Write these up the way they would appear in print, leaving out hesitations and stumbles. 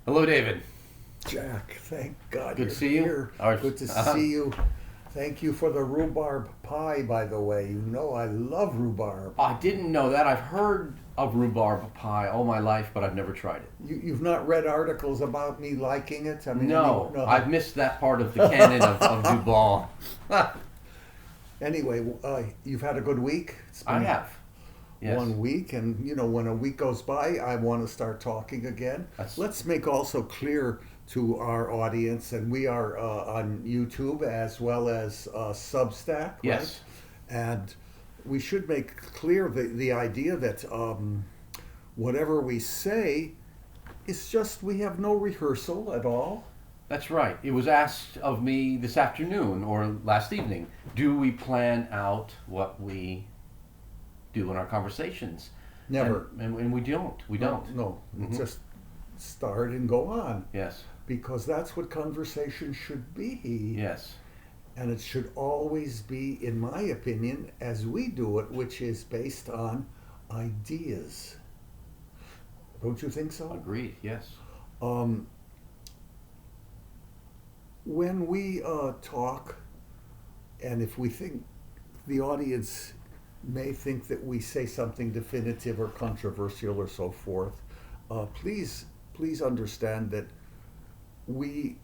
Hello, David. Jack, thank God Good you're to see you. here. Good to see you. Thank you for the rhubarb pie, by the way. You know I love rhubarb. I didn't know that. I've heard of rhubarb pie all my life, but I've never tried it. You've not read articles about me liking it? No, I've missed that part of the canon of Duval. Anyway, you've had a good week? It's I been have. Yes. 1 week, and when a week goes by, I want to start talking again. Let's make also clear to our audience, and we are on YouTube as well as Substack, right? Yes. And we should make clear the idea that whatever we say is just, we have no rehearsal at all. That's right. It was asked of me this afternoon or last evening, do we plan out what we do in our conversations? Never. And we don't. We don't. No. Mhm. Just start and go on. Yes. Because that's what conversation should be. Yes. And it should always be, in my opinion, as we do it, which is based on ideas. Don't you think so? Agreed. Yes. When we talk, and if we think the audience may think that we say something definitive or controversial or so forth, please understand that we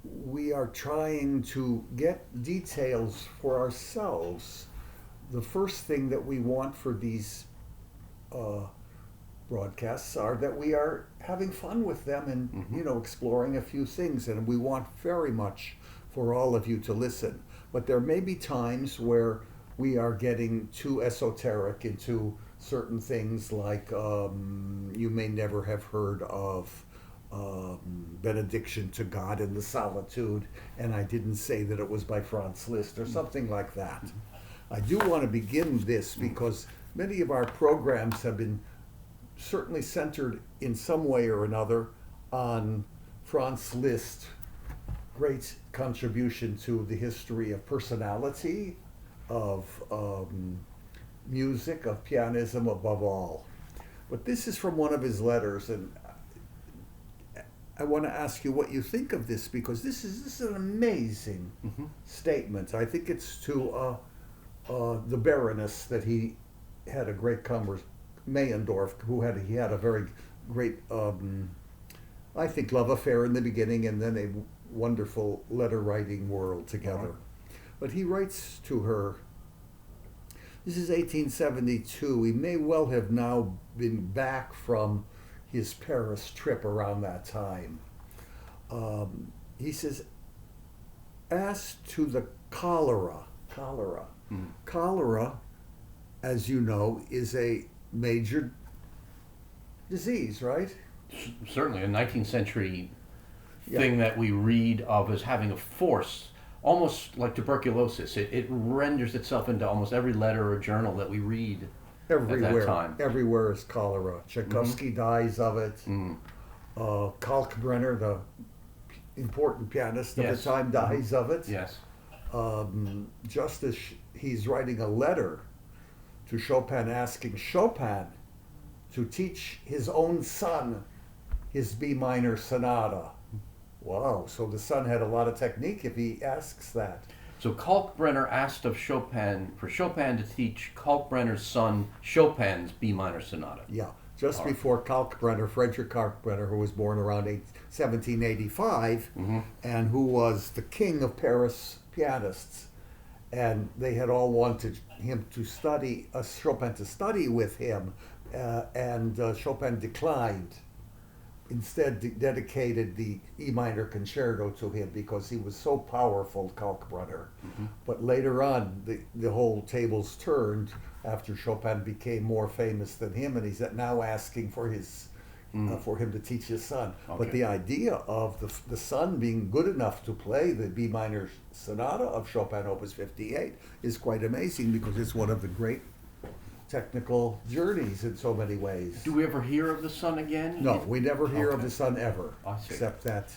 are trying to get details for ourselves. The first thing that we want for these broadcasts are that we are having fun with them and exploring a few things, and we want very much for all of you to listen. But there may be times where we are getting too esoteric into certain things, like you may never have heard of Benediction to God in the Solitude, and I didn't say that it was by Franz Liszt or something like that. I do want to begin this because many of our programs have been certainly centered in some way or another on Franz Liszt, great contribution to the history of personality, of music, of pianism above all. But this is from one of his letters, and I want to ask you what you think of this, because this is an amazing statement. I think it's to the Baroness that he had a great Meyendorff, he had a very great, I think, love affair in the beginning, and then a wonderful letter writing world together. But he writes to her, this is 1872, he may well have now been back from his Paris trip around that time. He says, as to the cholera, as you know, is a major disease, right? Certainly a 19th century thing that we read of as having a force, almost like tuberculosis. It renders itself into almost every letter or journal that we read everywhere. At that time. Everywhere is cholera. Tchaikovsky dies of it. Kalkbrenner, the important pianist of the time, dies of it. Yes. Just as he's writing a letter to Chopin asking Chopin to teach his own son his B minor sonata. Wow, so the son had a lot of technique if he asks that. So Kalkbrenner asked of Chopin, for Chopin to teach Kalkbrenner's son Chopin's B minor sonata. Yeah, just before Kalkbrenner, Frederick Kalkbrenner, who was born around 1785, and who was the king of Paris pianists. And they had all wanted him to study, Chopin to study with him, and Chopin declined. Instead, dedicated the E minor concerto to him because he was so powerful, Kalkbrenner. But later on, the whole tables turned after Chopin became more famous than him, and he's now asking for his for him to teach his son. Okay. But the idea of the son being good enough to play the B minor sonata of Chopin Opus 58 is quite amazing, because it's one of the great technical journeys in so many ways. Do we ever hear of the son again? No, we never hear of the son ever. I see. Except that.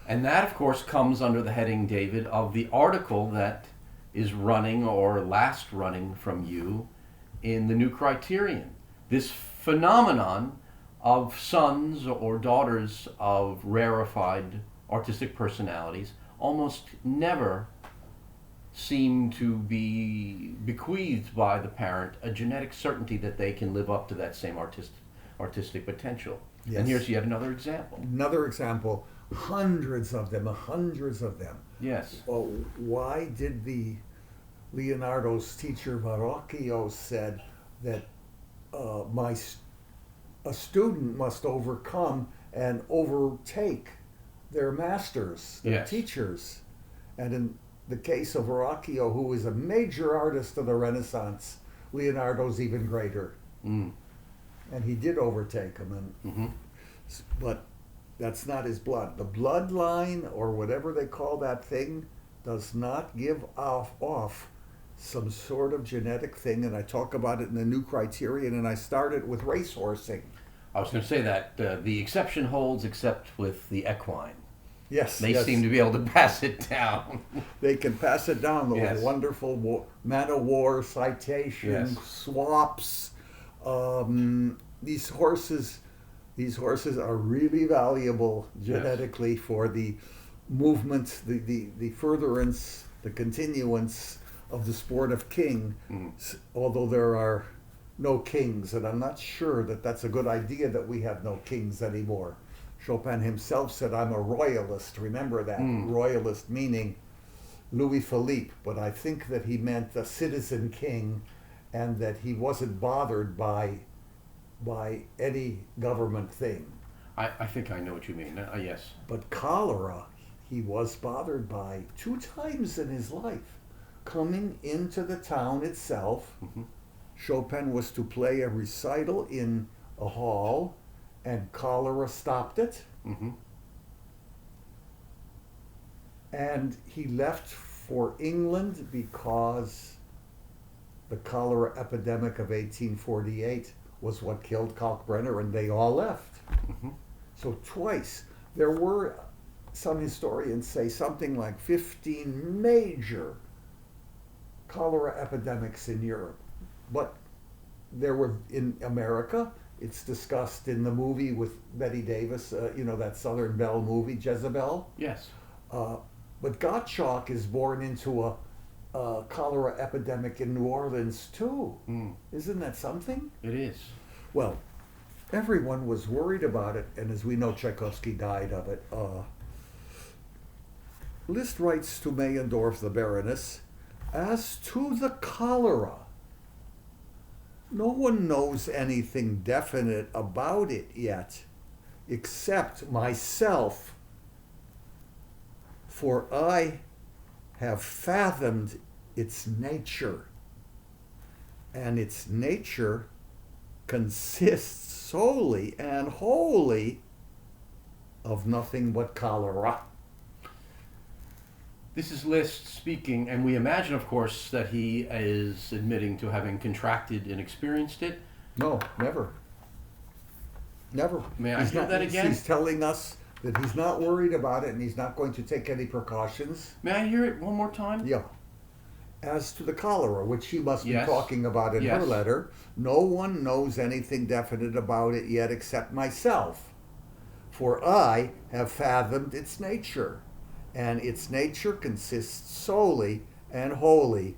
And that, of course, comes under the heading, David, of the article that is running or last running from you in the New Criterion. This phenomenon of sons or daughters of rarefied artistic personalities almost never seem to be bequeathed by the parent a genetic certainty that they can live up to that same artistic potential. Yes. And here's yet another example. Another example, hundreds of them, hundreds of them. Yes. Well, why did Leonardo's teacher Verrocchio said that a student must overcome and overtake their masters, their Yes. teachers. And in the case of Verrocchio, who is a major artist of the Renaissance, Leonardo's even greater. Mm. And he did overtake him. Hmm. But that's not his blood. The bloodline, or whatever they call that thing, does not give off some sort of genetic thing. And I talk about it in the New Criterion, and I started with racehorsing. I was going to say that the exception holds except with the equine. Yes, They yes. seem to be able to pass it down. They can pass it down. Those Yes. wonderful man of war citations, Yes. swaps. These horses are really valuable genetically for the movement, the furtherance, the continuance of the sport of king. Although there are no kings, and I'm not sure that that's a good idea that we have no kings anymore. Chopin himself said, "I'm a royalist." Remember that. Royalist meaning Louis Philippe, but I think that he meant a citizen king, and that he wasn't bothered by any government thing. I think I know what you mean. Yes. But cholera, he was bothered by 2 times in his life. Coming into the town itself, Chopin was to play a recital in a hall, and cholera stopped it. Hmm. And he left for England because the cholera epidemic of 1848 was what killed Kalkbrenner, and they all left. So twice. There were, some historians say, something like 15 major cholera epidemics in Europe. But there were in America. It's discussed in the movie with Bette Davis, that Southern Belle movie, Jezebel. Yes. But Gottschalk is born into a cholera epidemic in New Orleans too. Isn't that something? It is. Well, everyone was worried about it, and as we know, Tchaikovsky died of it. Liszt writes to Meyendorff, the Baroness, "As to the cholera, no one knows anything definite about it yet, except myself, for I have fathomed its nature, and its nature consists solely and wholly of nothing but cholera." This is Liszt speaking, and we imagine, of course, that he is admitting to having contracted and experienced it. No, never. Never. May I hear that again? He's telling us that he's not worried about it, and he's not going to take any precautions. May I hear it one more time? Yeah. As to the cholera, which she must be Yes. talking about in her Yes. letter, no one knows anything definite about it yet except myself. For I have fathomed its nature, and its nature consists solely and wholly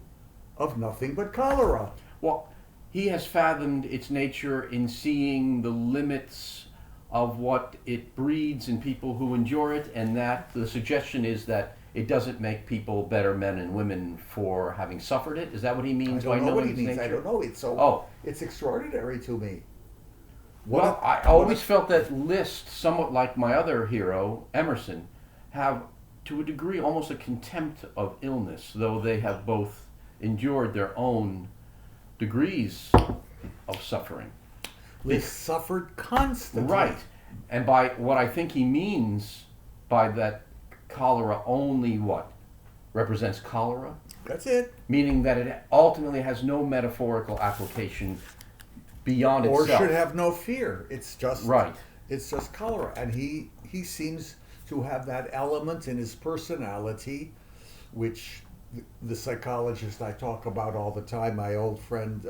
of nothing but cholera. Well, he has fathomed its nature in seeing the limits of what it breeds in people who endure it, and that the suggestion is that it doesn't make people better men and women for having suffered it. Is that what he means I by don't know what knowing he its means. nature? I don't know. It's so. Oh. It's extraordinary to me. Well, I always felt that Liszt, somewhat like my other hero, Emerson, have, to a degree, almost a contempt of illness, though they have both endured their own degrees of suffering. Liszt suffered constantly. Right. And by what I think he means by that, cholera only what? Represents cholera? That's it. Meaning that it ultimately has no metaphorical application beyond Or itself. should have no fear. It's just Right. It's just cholera, and he seems to have that element in his personality, which the psychologist I talk about all the time, my old friend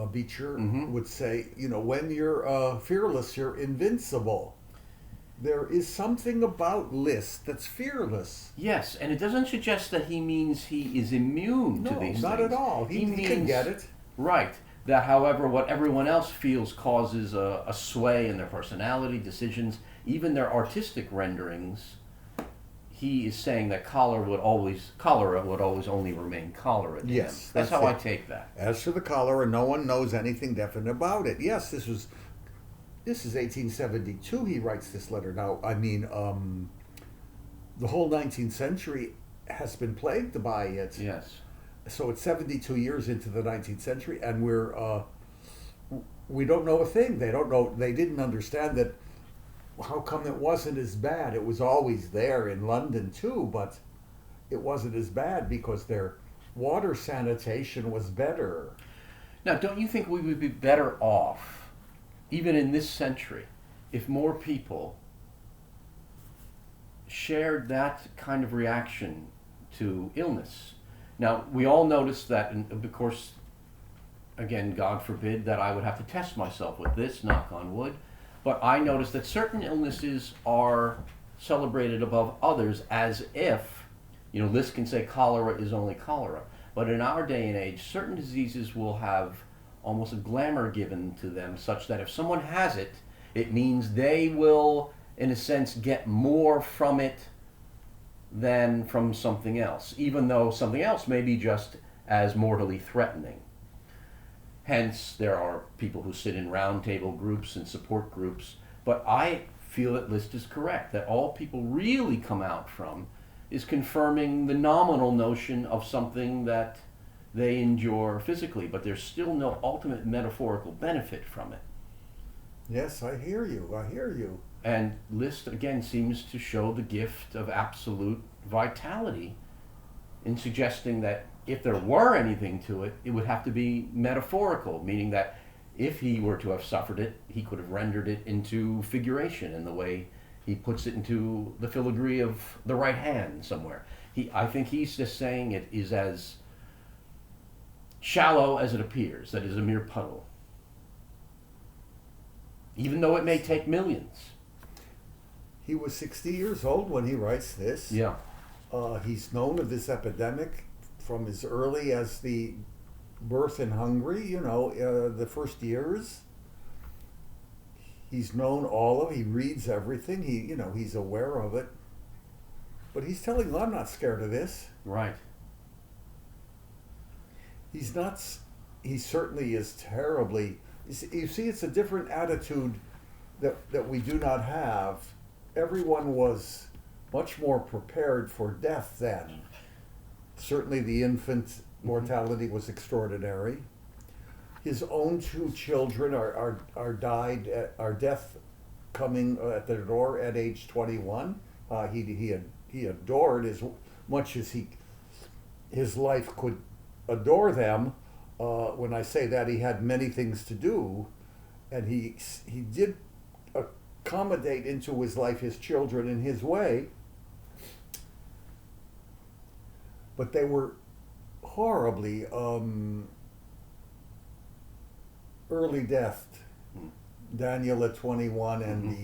Beecher Mhm. would say, you know, when you're fearless, you're invincible. There is something about Liszt that's fearless. Yes, and it doesn't suggest that he means he is immune to No, these not things. at all. He can means, get it. right, that however, what everyone else feels causes a sway in their personality, decisions, even their artistic renderings. He is saying that cholera would always only remain cholera to him. Yes, That's that's how I it. take that. As for the cholera, no one knows anything definite about it. Yes, this is 1872. He writes this letter. Now, I mean, the whole 19th century has been plagued by it. Yes. So it's 72 years into the 19th century, and we don't know a thing. They don't know. They didn't understand that. How come it wasn't as bad? It was always there in London too, but it wasn't as bad because their water sanitation was better. Now, don't you think we would be better off, even in this century, if more people shared that kind of reaction to illness? Now, we all noticed that, and of course, again, God forbid that I would have to test myself with this, knock on wood, but I noticed that certain illnesses are celebrated above others as if, Liszt can say cholera is only cholera. But in our day and age, certain diseases will have almost a glamour given to them, such that if someone has it, it means they will, in a sense, get more from it than from something else, even though something else may be just as mortally threatening. Hence, there are people who sit in roundtable groups and support groups, but I feel that Liszt is correct, that all people really come out from is confirming the nominal notion of something that they endure physically, but there's still no ultimate metaphorical benefit from it. Yes, I hear you. I hear you. And Liszt, again, seems to show the gift of absolute vitality in suggesting that if there were anything to it, it would have to be metaphorical, meaning that if he were to have suffered it, he could have rendered it into figuration in the way he puts it into the filigree of the right hand somewhere. I think he's just saying it is as shallow as it appears, that is a mere puddle. Even though it may take millions. He was 60 years old when he writes this. Yeah. He's known of this epidemic from as early as the birth in Hungary, the first years. He's known all of it. He reads everything. He's aware of it. But he's telling them, I'm not scared of this. Right. He's not, he certainly is terribly, you see, it's a different attitude that we do not have. Everyone was much more prepared for death then. Certainly the infant mortality was extraordinary. His own two children are death coming at their door at age 21. He adored as much as his life could adore them. When I say that, he had many things to do, and he did accommodate into his life his children in his way. But they were horribly early death. Daniel at 21 and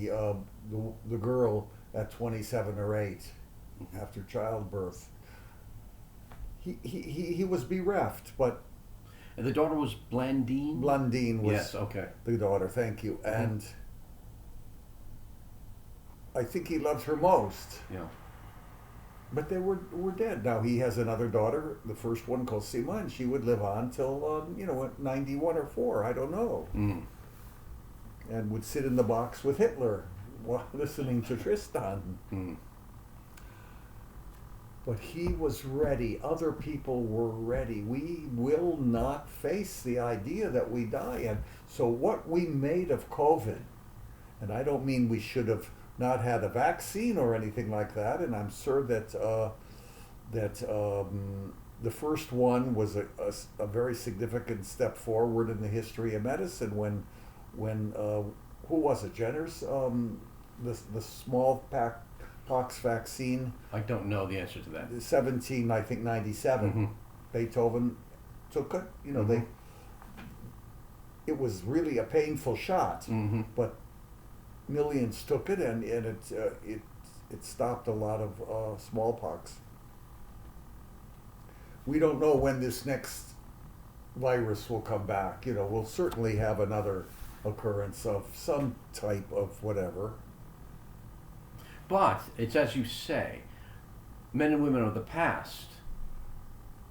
the girl at 27 or 8 after childbirth. He was bereft, but And the daughter was Blandine? Blondine was Yes, okay. the daughter, thank you. And I think he loved her most. Yeah. But they were dead. Now he has another daughter, the first one called Sima, and she would live on till 91 or 4, I don't know. Mm. And would sit in the box with Hitler while listening to Tristan. Mm. But he was ready. Other people were ready. We will not face the idea that we die. And so what we made of COVID, and I don't mean we should have not had a vaccine or anything like that, and I'm sure that the first one was a very significant step forward in the history of medicine when who was it, Jenner's, the smallpox vaccine. I don't know the answer to that. 97. Mm-hmm. Beethoven took it. Mm-hmm. it was really a painful shot, Mm-hmm. but millions took it, and it stopped a lot of smallpox. We don't know when this next virus will come back. You know, we'll certainly have another occurrence of some type of whatever. But it's as you say, men and women of the past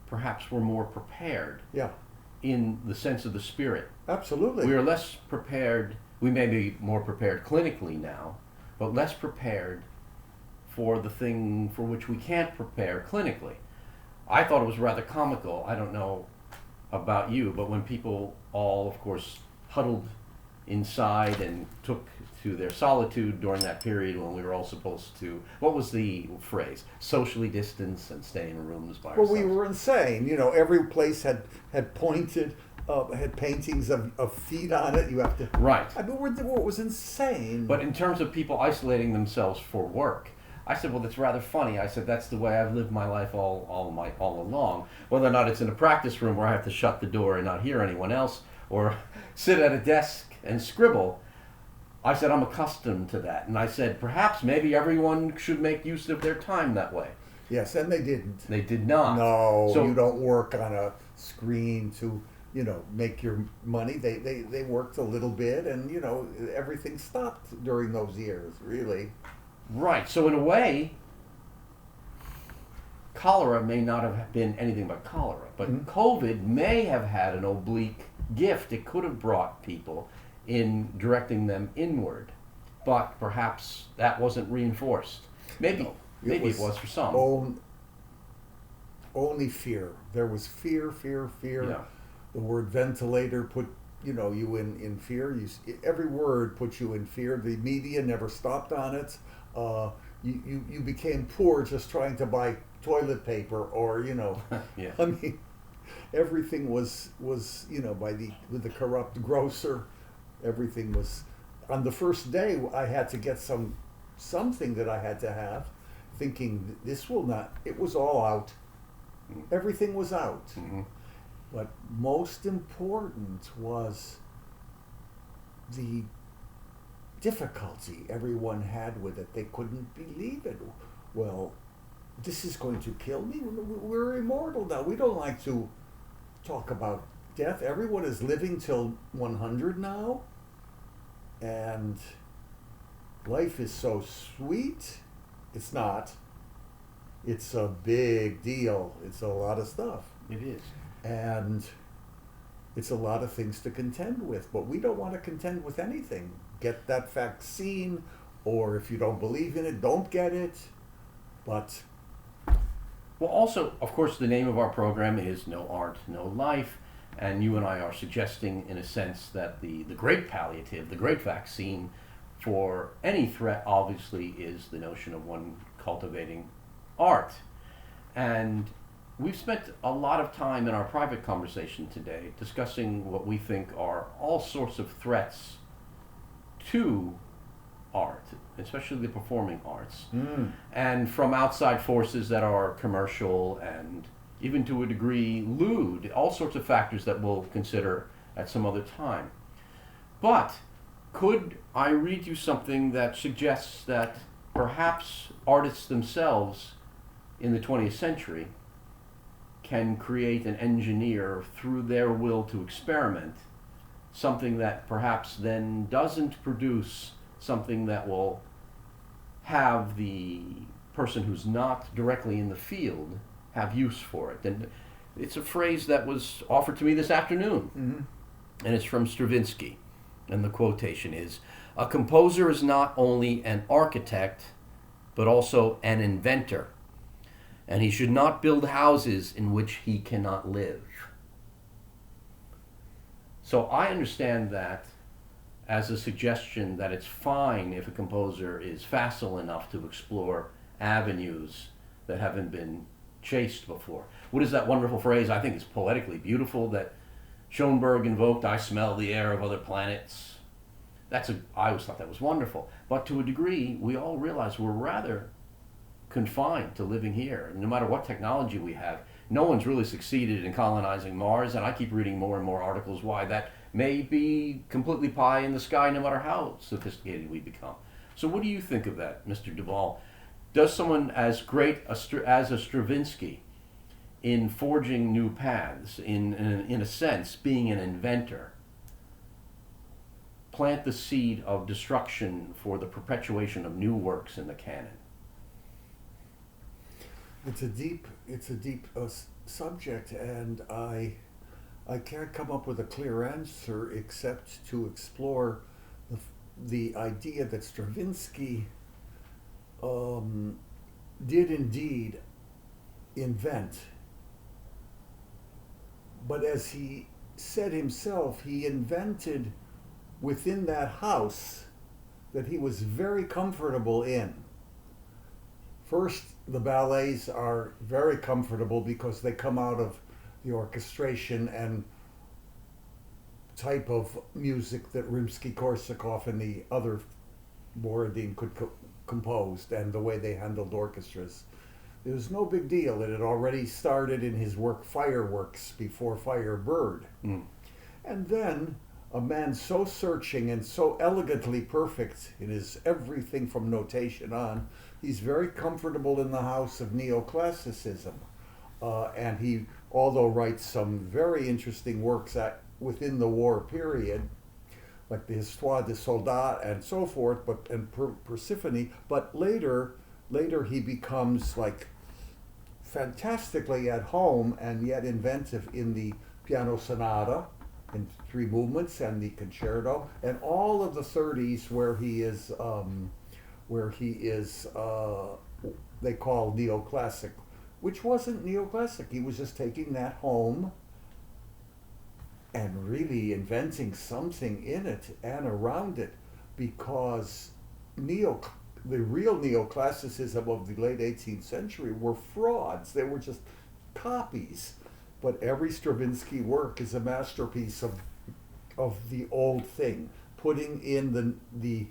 perhaps were more prepared Yeah, in the sense of the spirit. absolutely. We are less prepared, we may be more prepared clinically now, but less prepared for the thing for which we can't prepare clinically. I thought it was rather comical. I don't know about you, but when people all, of course, huddled inside and took to their solitude during that period when we were all supposed to, what was the phrase? Socially distance and stay in rooms by Well, ourselves. we were insane. You know, every place had pointed, had paintings of feet on it. You have to. Right. I mean, it was insane. But in terms of people isolating themselves for work, I said, well, that's rather funny. I said, that's the way I've lived my life all along. Whether or not it's in a practice room where I have to shut the door and not hear anyone else, or sit at a desk and scribble, I said, I'm accustomed to that. And I said, perhaps maybe everyone should make use of their time that way. Yes, and they didn't. They did not. No, So you don't work on a screen to, you know, make your money. They worked a little bit, and, you know, everything stopped during those years, really. right. So in a way, cholera may not have been anything but cholera, but Mhm. COVID may have had an oblique gift. It could have brought people in directing them inward, but perhaps that wasn't reinforced. Maybe, No, maybe it was for some. Only fear. There was fear. Yeah. The word ventilator put, you know, you in fear. Every word put you in fear. The media never stopped on it. You became poor just trying to buy toilet paper, or, you know, Yeah. I mean, everything was you know, with the corrupt grocer, everything was. On the first day, I had to get something that I had to have, thinking this will not. It was all out. Everything was out. Mhm. But most important was the difficulty everyone had with it. They couldn't believe it. Well, this is going to kill me? We're immortal now. We don't like to talk about death. Everyone is living till 100 now. And life is so sweet. It's not. It's a big deal. It's a lot of stuff. It is. And it's a lot of things to contend with. But we don't want to contend with anything. Get that vaccine, or if you don't believe in it, don't get it. But Well, also, of course, the name of our program is No Art, No Life, and you and I are suggesting, in a sense, that the great palliative, the great vaccine for any threat, obviously, is the notion of one cultivating art. And we've spent a lot of time in our private conversation today discussing what we think are all sorts of threats to art, especially the performing arts, and from outside forces that are commercial and even to a degree lewd, all sorts of factors that we'll consider at some other time. But could I read you something that suggests that perhaps artists themselves in the 20th century can create and engineer through their will to experiment something that perhaps then doesn't produce something that will have the person who's not directly in the field have use for it. And it's a phrase that was offered to me this afternoon, and it's from Stravinsky. And the quotation is, "A composer is not only an architect, but also an inventor, and he should not build houses in which he cannot live." So I understand that as a suggestion that it's fine if a composer is facile enough to explore avenues that haven't been chased before. What is that wonderful phrase? I think it's poetically beautiful that Schoenberg invoked, "I smell the air of other planets." I always thought that was wonderful. But to a degree, we all realize we're rather confined to living here. No matter what technology we have, no one's really succeeded in colonizing Mars, and I keep reading more and more articles why that may be completely pie in the sky no matter how sophisticated we become. So what do you think of that, Mr. Duvall? Does someone as great as a Stravinsky in forging new paths, in a sense, being an inventor, plant the seed of destruction for the perpetuation of new works in the canon? It's a deep subject, and I can't come up with a clear answer except to explore the idea that Stravinsky did indeed invent, but as he said himself, he invented within that house that he was very comfortable in. First, the ballets are very comfortable because they come out of the orchestration and type of music that Rimsky-Korsakov and the other Borodin could composed, and the way they handled orchestras. It was no big deal. It had already started in his work Fireworks before Firebird. Mm. And then a man so searching and so elegantly perfect in his everything from notation on, he's very comfortable in the house of neoclassicism. And he, although writes some very interesting works within the war period, like the Histoire des Soldats and so forth, and Persephone, but later he becomes like fantastically at home and yet inventive in the Piano Sonata in 3 movements and the concerto, and all of the 30s where he is they call neoclassic, which wasn't neoclassic. He was just taking that home and really inventing something in it and around it, because the real neoclassicism of the late 18th century were frauds. They were just copies. But every Stravinsky work is a masterpiece of the old thing, putting in the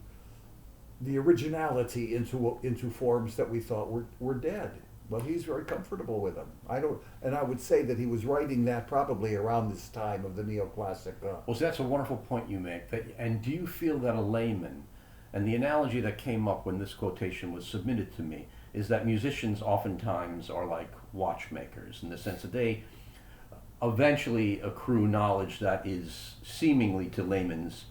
originality into forms that we thought were dead. Well, he's very comfortable with them. And I would say that he was writing that probably around this time of the neoclassic. Well, so that's a wonderful point you make. And do you feel that a layman, and the analogy that came up when this quotation was submitted to me, is that musicians oftentimes are like watchmakers in the sense that they eventually accrue knowledge that is seemingly to laymen's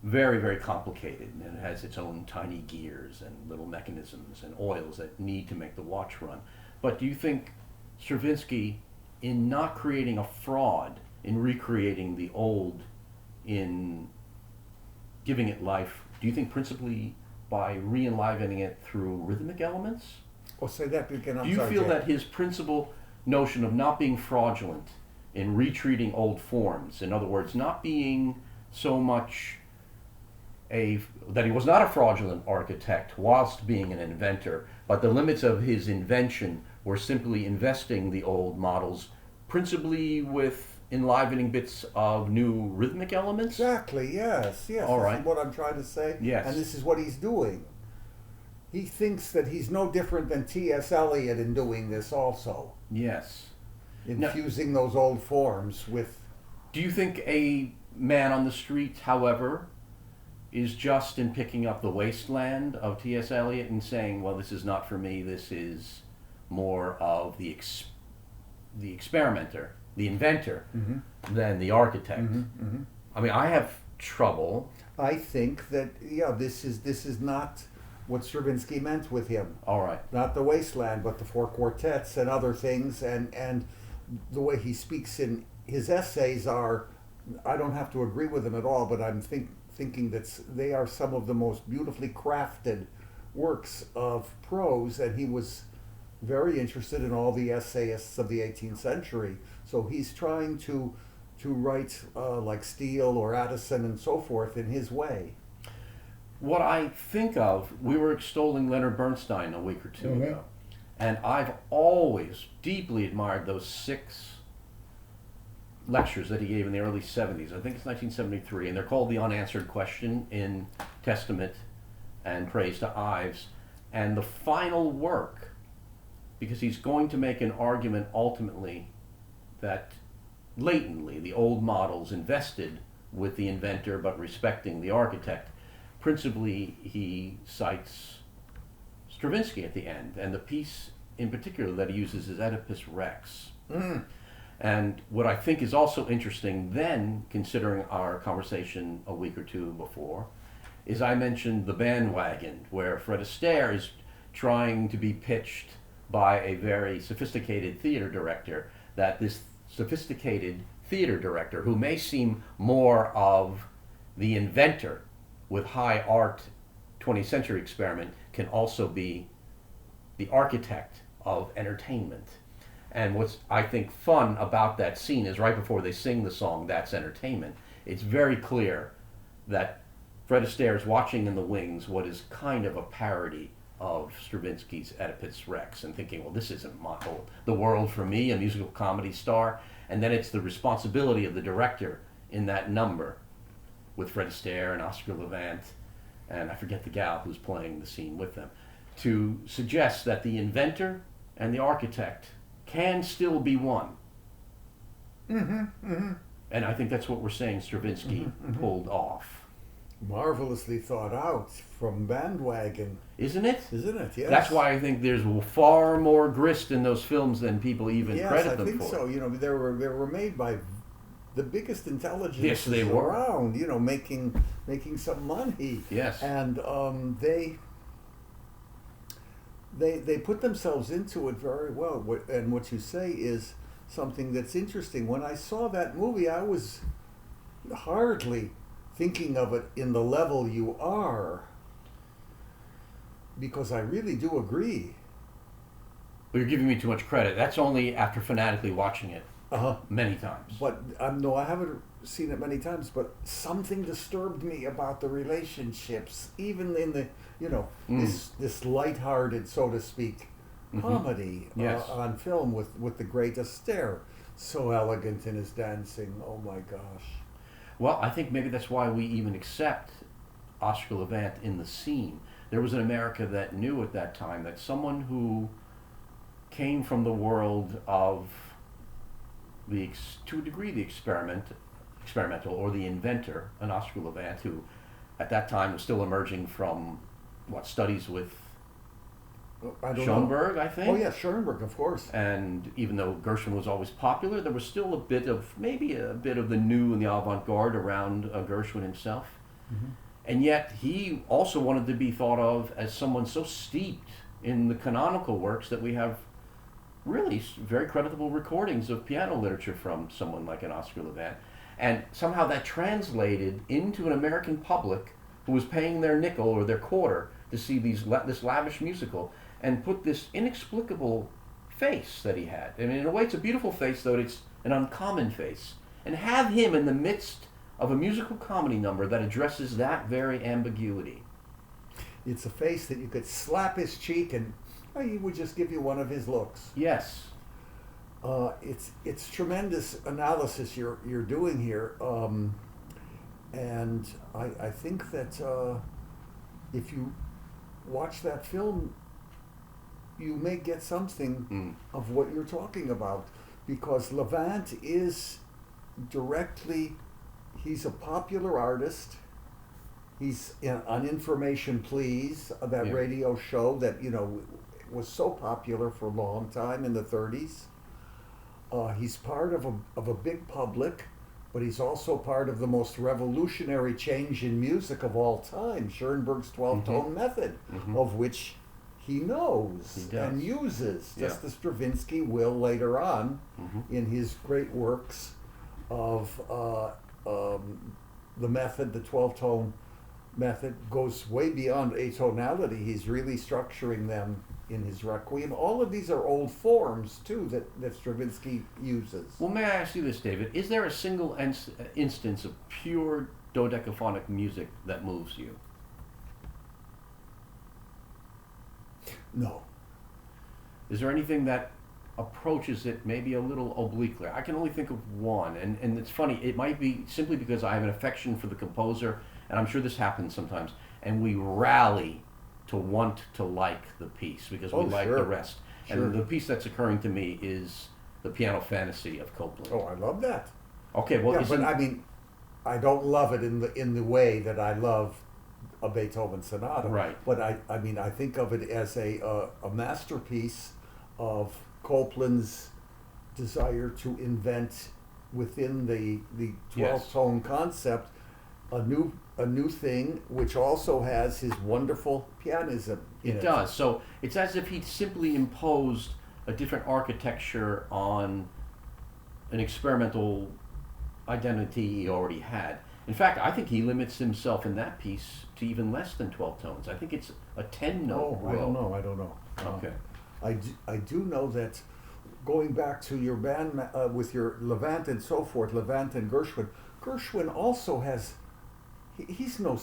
very, very complicated, and it has its own tiny gears and little mechanisms and oils that need to make the watch run. But do you think Stravinsky, in not creating a fraud, in recreating the old, in giving it life, do you think principally by re-enlivening it through rhythmic elements? Oh, say that again. Do you feel that his principal notion of not being fraudulent in retreating old forms, in other words, not being so much that he was not a fraudulent architect whilst being an inventor, but the limits of his invention were simply investing the old models principally with enlivening bits of new rhythmic elements? Exactly, yes. All right. This is what I'm trying to say. Yes. And this is what he's doing. He thinks that he's no different than T.S. Eliot in doing this also. Yes. Infusing those old forms with... Do you think a man on the street, however, is just in picking up the wasteland of T.S. Eliot and saying, well, this is not for me, this is more of the experimenter, the inventor, than the architect? I mean, I have trouble. I think that, this is not what Stravinsky meant with him. All right. Not the wasteland, but the 4 quartets and other things, and the way he speaks in his essays are, I don't have to agree with them at all, but I'm thinking that they are some of the most beautifully crafted works of prose, and he was very interested in all the essayists of the 18th century. So he's trying to write like Steele or Addison and so forth in his way. What I think of, we were extolling Leonard Bernstein a week or two ago, and I've always deeply admired those 6 lectures that he gave in the early 70s. I think it's 1973, and they're called The Unanswered Question in Testament and Praise to Ives. And the final work, because he's going to make an argument ultimately that latently the old models invested with the inventor but respecting the architect. Principally, he cites Stravinsky at the end, and the piece in particular that he uses is Oedipus Rex. Mm. And what I think is also interesting then, considering our conversation a week or two before, is I mentioned the band Wagon, where Fred Astaire is trying to be pitched by a very sophisticated theater director, that this sophisticated theater director, who may seem more of the inventor with high art 20th century experiment, can also be the architect of entertainment. And what's, I think, fun about that scene is right before they sing the song That's Entertainment, it's very clear that Fred Astaire is watching in the wings what is kind of a parody of Stravinsky's Oedipus Rex, and thinking, well, this isn't the world for me, a musical comedy star. And then it's the responsibility of the director in that number, with Fred Astaire and Oscar Levant, and I forget the gal who's playing the scene with them, to suggest that the inventor and the architect can still be one. Mm-hmm, mm-hmm. And I think that's what we're saying Stravinsky pulled off. Marvelously thought out from Bandwagon, Isn't it? isn't it? Yes. That's why I think there's far more grist in those films than people even credit them for. Yes, I think so. You know, they were made by the biggest intelligence Yes, they were. around. You know, making some money. Yes. And they put themselves into it very well. And what you say is something that's interesting. When I saw that movie, I was hardly thinking of it in the level you are, because I really do agree. Well, you're giving me too much credit. That's only after fanatically watching it many times. But no, I haven't seen it many times. But something disturbed me about the relationships, even in the this lighthearted, so to speak, comedy Yes. on film with the great Astaire, so elegant in his dancing. Oh my gosh. Well, I think maybe that's why we even accept Oscar Levant in the scene. There was an America that knew at that time that someone who came from the world of to a degree, the experimental or the inventor, an Oscar Levant, who at that time was still emerging from studies with I don't Schoenberg, know. I think. Oh yeah, Schoenberg, of course. And even though Gershwin was always popular, there was still maybe a bit of the new and the avant-garde around Gershwin himself. Mm-hmm. And yet he also wanted to be thought of as someone so steeped in the canonical works that we have really very creditable recordings of piano literature from someone like an Oscar Levant. And somehow that translated into an American public who was paying their nickel or their quarter to see this lavish musical, and put this inexplicable face that he had. I mean, in a way, it's a beautiful face, though it's an uncommon face. And have him in the midst of a musical comedy number that addresses that very ambiguity. It's a face that you could slap his cheek and he would just give you one of his looks. Yes. It's tremendous analysis you're doing here, and I think that if you watch that film, you may get something of what you're talking about, because Levant is he's a popular artist. He's on Information Please, that radio show that was so popular for a long time in the 30s. He's part of a big public, but he's also part of the most revolutionary change in music of all time, Schoenberg's 12-tone method, of which he knows and uses, just as Stravinsky will later on in his great works of the method. The 12-tone method goes way beyond atonality. He's really structuring them in his Requiem. All of these are old forms, too, that Stravinsky uses. Well, may I ask you this, David? Is there a single instance of pure dodecaphonic music that moves you? No. Is there anything that approaches it maybe a little obliquely? I can only think of one, and it's funny, it might be simply because I have an affection for the composer, and I'm sure this happens sometimes, and we rally to want to like the piece because we like the rest. Sure. And the piece that's occurring to me is the Piano Fantasy of Copland. Oh, I love that. Okay, well, yeah, but I mean, I don't love it in the way that I love a Beethoven sonata. Right. But I mean, I think of it as a masterpiece of Copland's desire to invent within the 12 Yes. tone concept a new thing, which also has his wonderful pianism in it. It does. So it's as if he simply imposed a different architecture on an experimental identity he already had. In fact, I think he limits himself in that piece to even less than 12 tones. I think it's a 10 note Oh, I row. don't know. I don't know. Okay. I do know that going back to your band with your Levant and so forth, Levant and Gershwin, Gershwin also has, he's no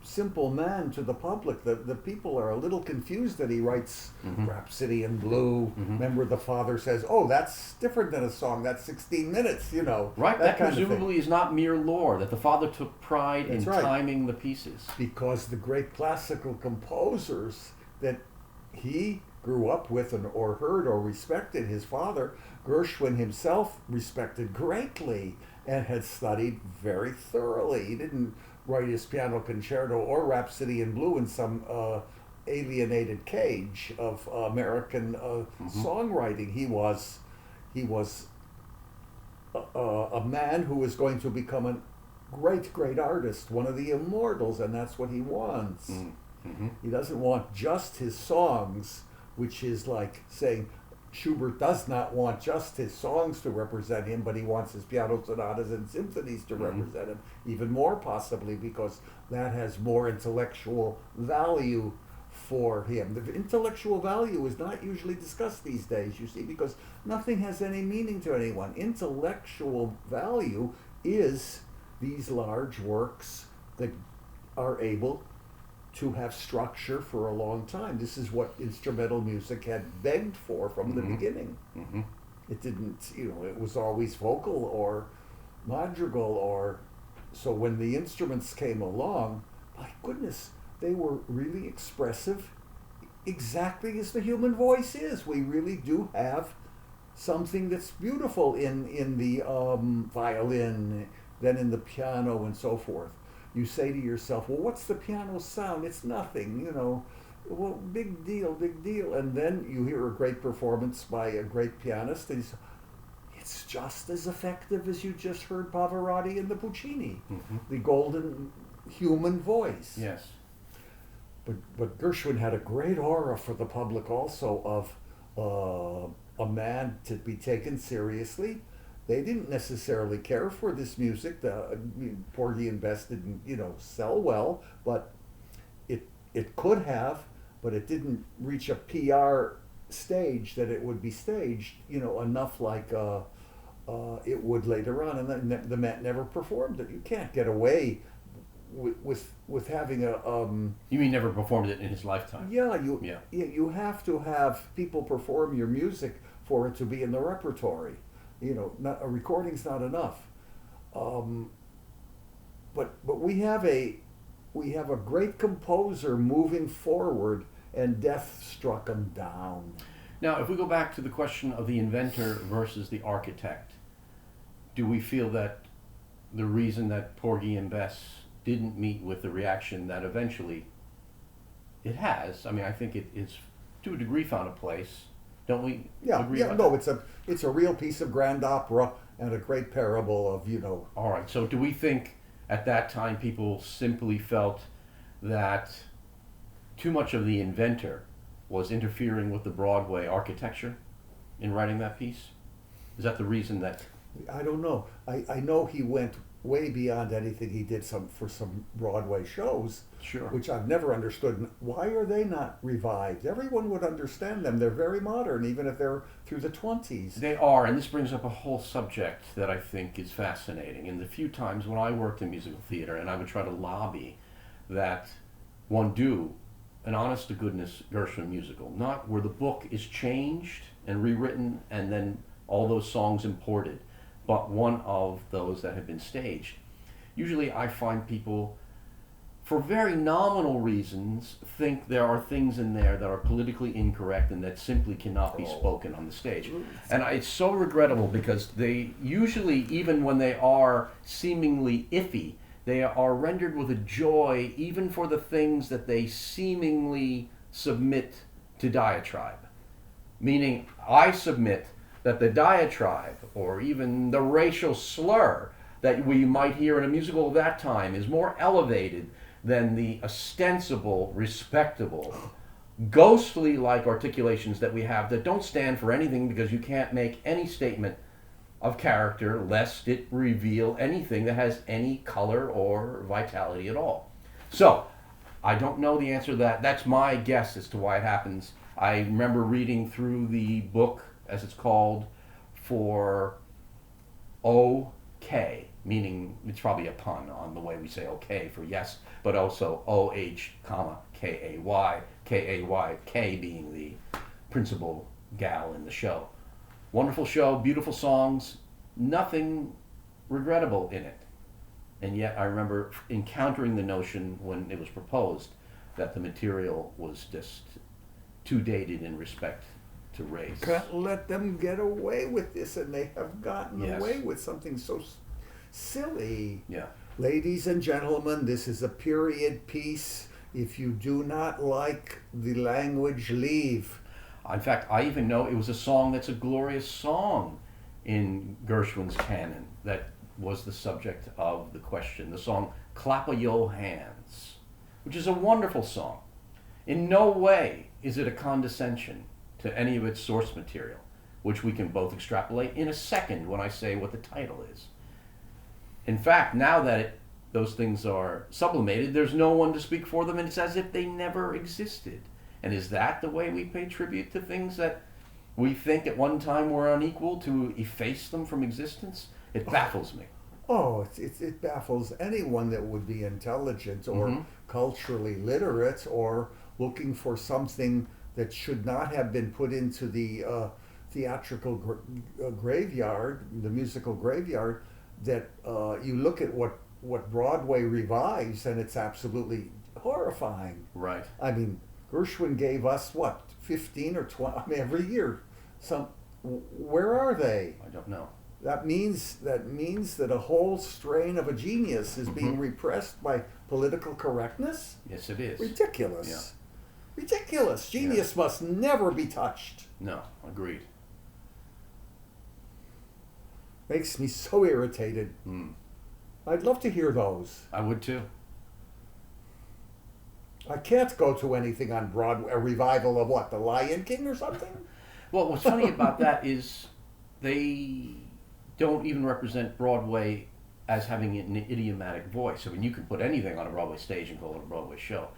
simple man to the public. The people are a little confused that he writes Rhapsody in Blue. Remember, the father says, oh, that's different than a song. That's 16 minutes, you know. Right, that kind of thing. presumably is not mere lore, that the father took pride That's in right. timing the pieces. Because the great classical composers that he grew up with or heard or respected, his father, Gershwin himself respected greatly and had studied very thoroughly. He didn't write his piano concerto or Rhapsody in Blue in some alienated cage of American songwriting. He was a man who was going to become a great artist, one of the immortals, and that's what he wants. He doesn't want just his songs, which is like saying Schubert does not want just his songs to represent him, but he wants his piano sonatas and symphonies to represent him, even more possibly, because that has more intellectual value for him. The intellectual value is not usually discussed these days, you see, because nothing has any meaning to anyone. Intellectual value is these large works that are able to have structure for a long time. This is what instrumental music had begged for from the beginning. It didn't, you know, it was always vocal or madrigal, or so when the instruments came along, my goodness, they were really expressive, exactly as the human voice is. We really do have something that's beautiful in the violin, then in the piano and so forth. You say to yourself, well, what's the piano sound? It's nothing, you know. Well, big deal. And then you hear a great performance by a great pianist, and you say, it's just as effective as you just heard Pavarotti and the Puccini, the golden human voice. Yes. But Gershwin had a great aura for the public also of a man to be taken seriously. They didn't necessarily care for this music. Porgy and Bess didn't, you know, sell well, but it could have, but it didn't reach a PR stage that it would be staged, you know, enough like it would later on. And then the Met never performed it. You can't get away with having a. You mean never performed it in his lifetime? Yeah, you have to have people perform your music for it to be in the repertory. You know, a recording's not enough. But we have a great composer moving forward, and death struck him down. Now, if we go back to the question of the inventor versus the architect, do we feel that the reason that Porgy and Bess didn't meet with the reaction that eventually it has, I mean, I think it's to a degree found a place. Don't we agree about no, that? it's a real piece of grand opera and a great parable of, you know. All right, so do we think at that time people simply felt that too much of the inventor was interfering with the Broadway architecture in writing that piece? Is that the reason that... I don't know. I know he went way beyond anything he did for some Broadway shows, Sure. which I've never understood. Why are they not revived? Everyone would understand them. They're very modern, even if they're through the 20s. They are, and this brings up a whole subject that I think is fascinating. In the few times when I worked in musical theater, and I would try to lobby that one do an honest-to-goodness Gershwin musical, not where the book is changed and rewritten and then all those songs imported, but one of those that have been staged. Usually I find people for very nominal reasons, think there are things in there that are politically incorrect and that simply cannot be spoken on the stage. And it's so regrettable because they usually, even when they are seemingly iffy, they are rendered with a joy even for the things that they seemingly submit to diatribe. Meaning, I submit that the diatribe, or even the racial slur that we might hear in a musical of that time, is more elevated than the ostensible, respectable, ghostly-like articulations that we have that don't stand for anything because you can't make any statement of character lest it reveal anything that has any color or vitality at all. So, I don't know the answer to that. That's my guess as to why it happens. I remember reading through the book, as it's called, for OK, meaning it's probably a pun on the way we say okay for yes, but also O-H, K-A-Y, K-A-Y, K being the principal gal in the show. Wonderful show, beautiful songs, nothing regrettable in it. And yet I remember encountering the notion when it was proposed that the material was just too dated in respect to race. Can't let them get away with this, and they have gotten Yes. away with something so silly. Yeah. Ladies and gentlemen, this is a period piece. If you do not like the language, leave. In fact, I even know it was a song that's a glorious song in Gershwin's canon that was the subject of the question. The song Clap o' Yo Hands, which is a wonderful song. In no way is it a condescension to any of its source material, which we can both extrapolate in a second when I say what the title is. In fact, now that those things are sublimated, there's no one to speak for them, and it's as if they never existed. And is that the way we pay tribute to things that we think at one time were unequal, to efface them from existence? It baffles me. Oh, it baffles anyone that would be intelligent or culturally literate or looking for something that should not have been put into the theatrical graveyard, the musical graveyard, that you look at what Broadway revives and it's absolutely horrifying. Right. I mean, Gershwin gave us, 15 or 20, I mean, every year. Where are they? I don't know. That means that a whole strain of a genius is being repressed by political correctness? Yes, it is. Ridiculous. Yeah. Ridiculous. Genius must never be touched. No, agreed. Makes me so irritated. I'd love to hear those. I would too. I can't go to anything on Broadway, a revival of what, The Lion King or something? Well, what's funny about that is they don't even represent Broadway as having an idiomatic voice. I mean, you can put anything on a Broadway stage and call it a Broadway show.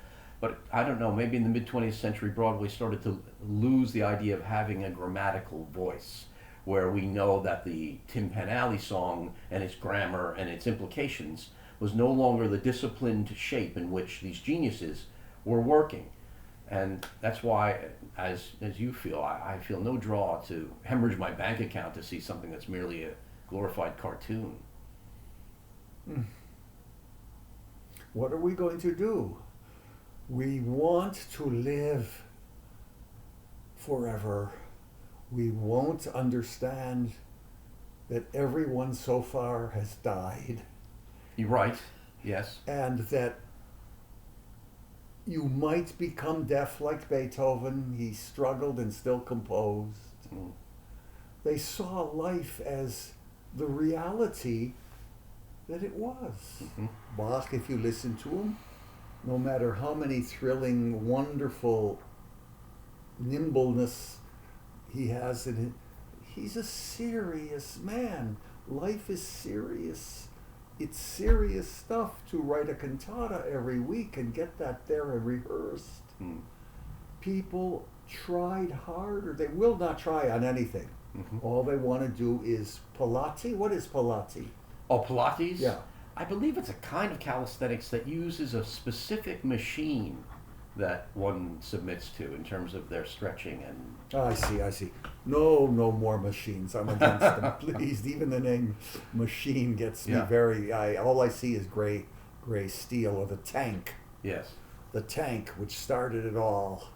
But I don't know, maybe in the mid-20th century, Broadway started to lose the idea of having a grammatical voice, where we know that the Tin Pan Alley song and its grammar and its implications was no longer the disciplined shape in which these geniuses were working. And that's why, as you feel, I feel no draw to hemorrhage my bank account to see something that's merely a glorified cartoon. What are we going to do? We want to live forever. We won't understand that everyone so far has died. You're right, yes. And that you might become deaf like Beethoven. He struggled and still composed. They saw life as the reality that it was. Bach, if you listen to him, no matter how many thrilling, wonderful nimbleness he has in it, he's a serious man. Life is serious. It's serious stuff to write a cantata every week and get that there and rehearsed. People tried hard, or they will not try on anything. All they want to do is Pilates. What is Pilates? Oh, Pilates? Yeah. I believe it's a kind of calisthenics that uses a specific machine that one submits to in terms of their stretching and... I see. No more machines. I'm against them. Please, even the name machine gets me very... all I see is gray steel or the tank. Yes. The tank, which started it all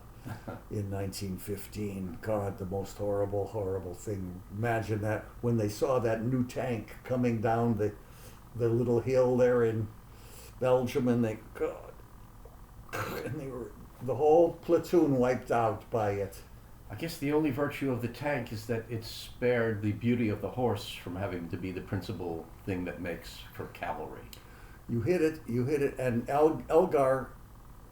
in 1915. God, the most horrible, horrible thing. Imagine that when they saw that new tank coming down the little hill there in Belgium, and they were the whole platoon wiped out by it. I guess the only virtue of the tank is that it spared the beauty of the horse from having to be the principal thing that makes for cavalry. You hit it, and Elgar,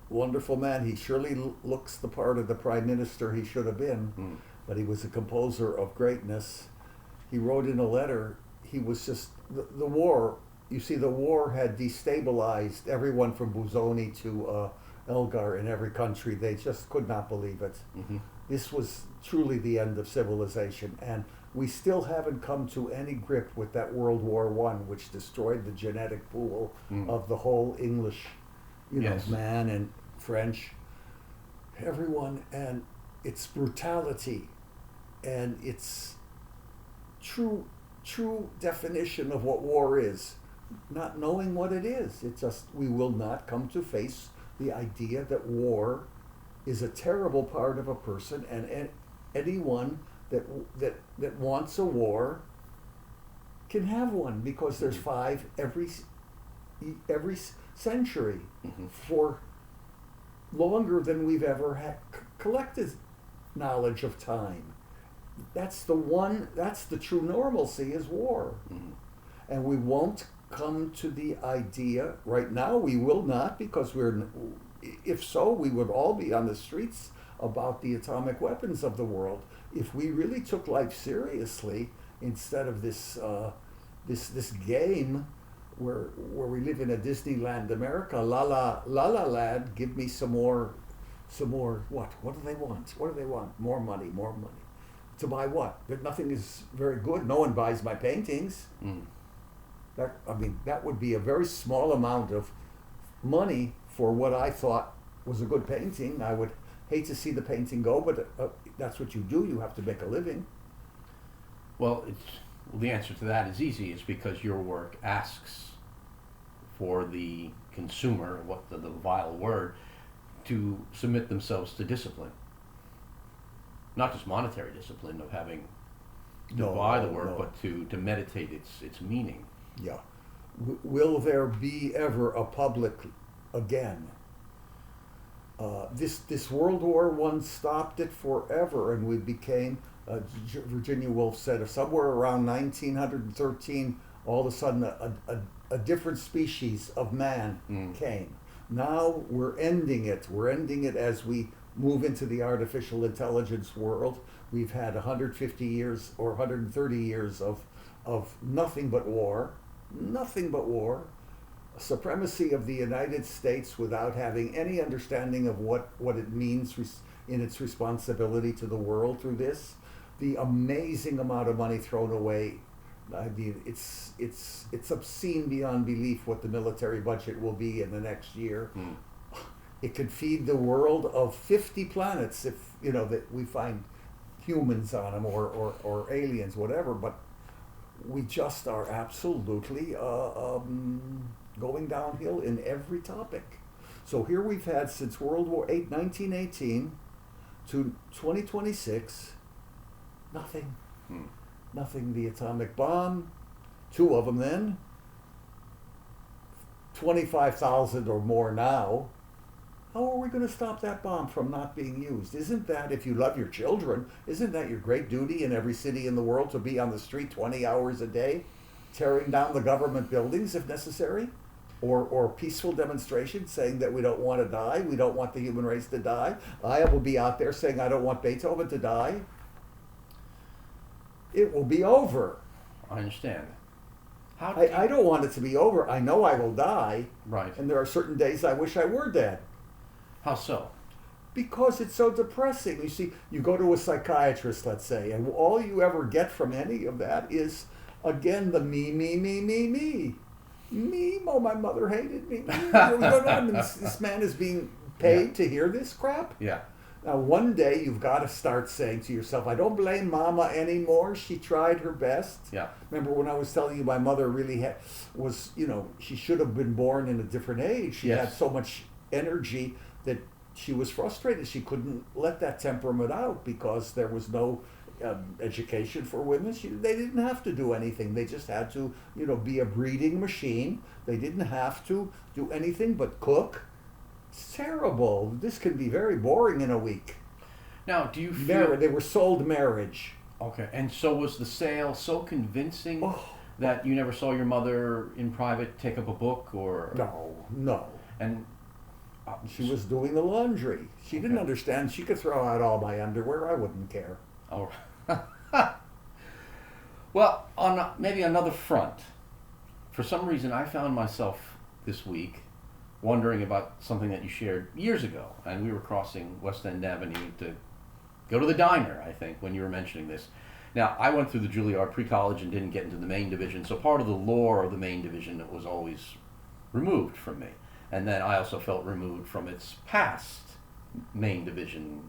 wonderful man, he surely looks the part of the prime minister he should have been, but he was a composer of greatness. He wrote in a letter, he was just, the war, you see, the war had destabilized everyone from Busoni to Elgar in every country. They just could not believe it. Mm-hmm. This was truly the end of civilization, and we still haven't come to any grip with that World War I, which destroyed the genetic pool of the whole English, Yes. man and French, everyone, and its brutality and its true definition of what war is, not knowing what it is. It just, we will not come to face the idea that war is a terrible part of a person, and anyone that wants a war can have one, because there's 5 every century for longer than we've ever collected knowledge of time. That's the true normalcy, is war. And we won't come to the idea right now. We will not, because if so, we would all be on the streets about the atomic weapons of the world. If we really took life seriously, instead of this game where we live in a Disneyland America, la la land, give me some more. What do they want? More money. To buy what? That nothing is very good. No one buys my paintings. That would be a very small amount of money for what I thought was a good painting. I would hate to see the painting go, but that's what you do. You have to make a living. Well, the answer to that is easy. It's because your work asks for the consumer, what the vile word, to submit themselves to discipline. Not just monetary discipline of having to buy the work, but to meditate its meaning. Yeah. Will there be ever a public again? This World War I stopped it forever, and we became, Virginia Woolf said, somewhere around 1913, all of a sudden a different species of man came. Now we're ending it. We're ending it as we move into the artificial intelligence world. We've had 150 years or 130 years of nothing but war, supremacy of the United States without having any understanding of what it means in its responsibility to the world through this, the amazing amount of money thrown away. I mean, it's obscene beyond belief what the military budget will be in the next year. It could feed the world of 50 planets if that we find humans on them or aliens, whatever. But we just are absolutely going downhill in every topic. So here we've had, since World War VIII, 1918 to 2026, nothing. Nothing. The atomic bomb, 2 of them then, 25,000 or more now. How are we going to stop that bomb from not being used? Isn't that, if you love your children, isn't that your great duty in every city in the world, to be on the street 20 hours a day, tearing down the government buildings if necessary? Or peaceful demonstrations saying that we don't want to die, we don't want the human race to die. I will be out there saying I don't want Beethoven to die. It will be over. I understand. I don't want it to be over. I know I will die. Right. And there are certain days I wish I were dead. How so? Because it's so depressing. You see, you go to a psychiatrist, let's say, and all you ever get from any of that is, again, the me. Me, oh, my mother hated me. This man is being paid to hear this crap? Yeah. Now, one day you've got to start saying to yourself, I don't blame Mama anymore. She tried her best. Yeah. Remember when I was telling you my mother really she should have been born in a different age. She had so much energy that she was frustrated. She couldn't let that temperament out because there was no education for women. They didn't have to do anything. They just had to, be a breeding machine. They didn't have to do anything but cook. It's terrible. This can be very boring in a week. Now, do you feel... They were sold marriage. Okay, and so was the sale so convincing Oh, that you never saw your mother in private take up a book, or... no. And She was doing the laundry. She didn't Okay. understand. She could throw out all my underwear. I wouldn't care. Oh. Well, on maybe another front, for some reason I found myself this week wondering about something that you shared years ago, and we were crossing West End Avenue to go to the diner, I think, when you were mentioning this. Now, I went through the Juilliard pre-college and didn't get into the main division, so part of the lore of the main division was always removed from me. And then I also felt removed from its past main division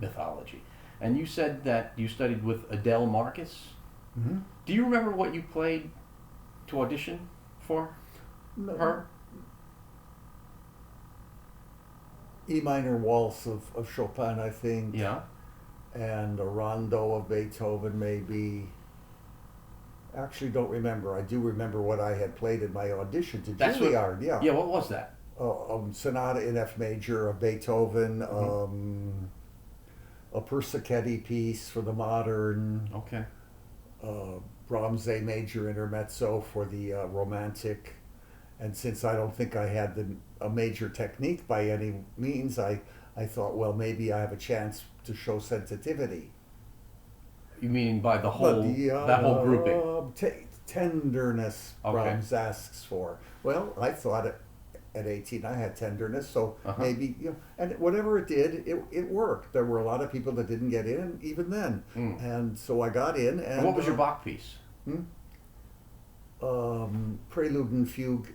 mythology. And you said that you studied with Adele Marcus. Mm-hmm. Do you remember what you played to audition for No. her? E minor waltz of Chopin, I think. Yeah. And a rondo of Beethoven, maybe. Actually, don't remember. I do remember what I had played in my audition to That's what- Juilliard. Yeah. Yeah, what was that? Sonata in F major of Beethoven. Mhm. A Persichetti piece for the modern. Okay. Brahms A major intermezzo for the romantic. And since I don't think I had a major technique by any means, I thought, well, maybe I have a chance to show sensitivity. You mean by the whole, that whole grouping? Tenderness Okay. Brahms asks for. Well, I thought at 18 I had tenderness, so Uh-huh. maybe, and whatever it did, it worked. There were a lot of people that didn't get in even then. Mm. And so I got in. And And what was your Bach piece? Prelude and Fugue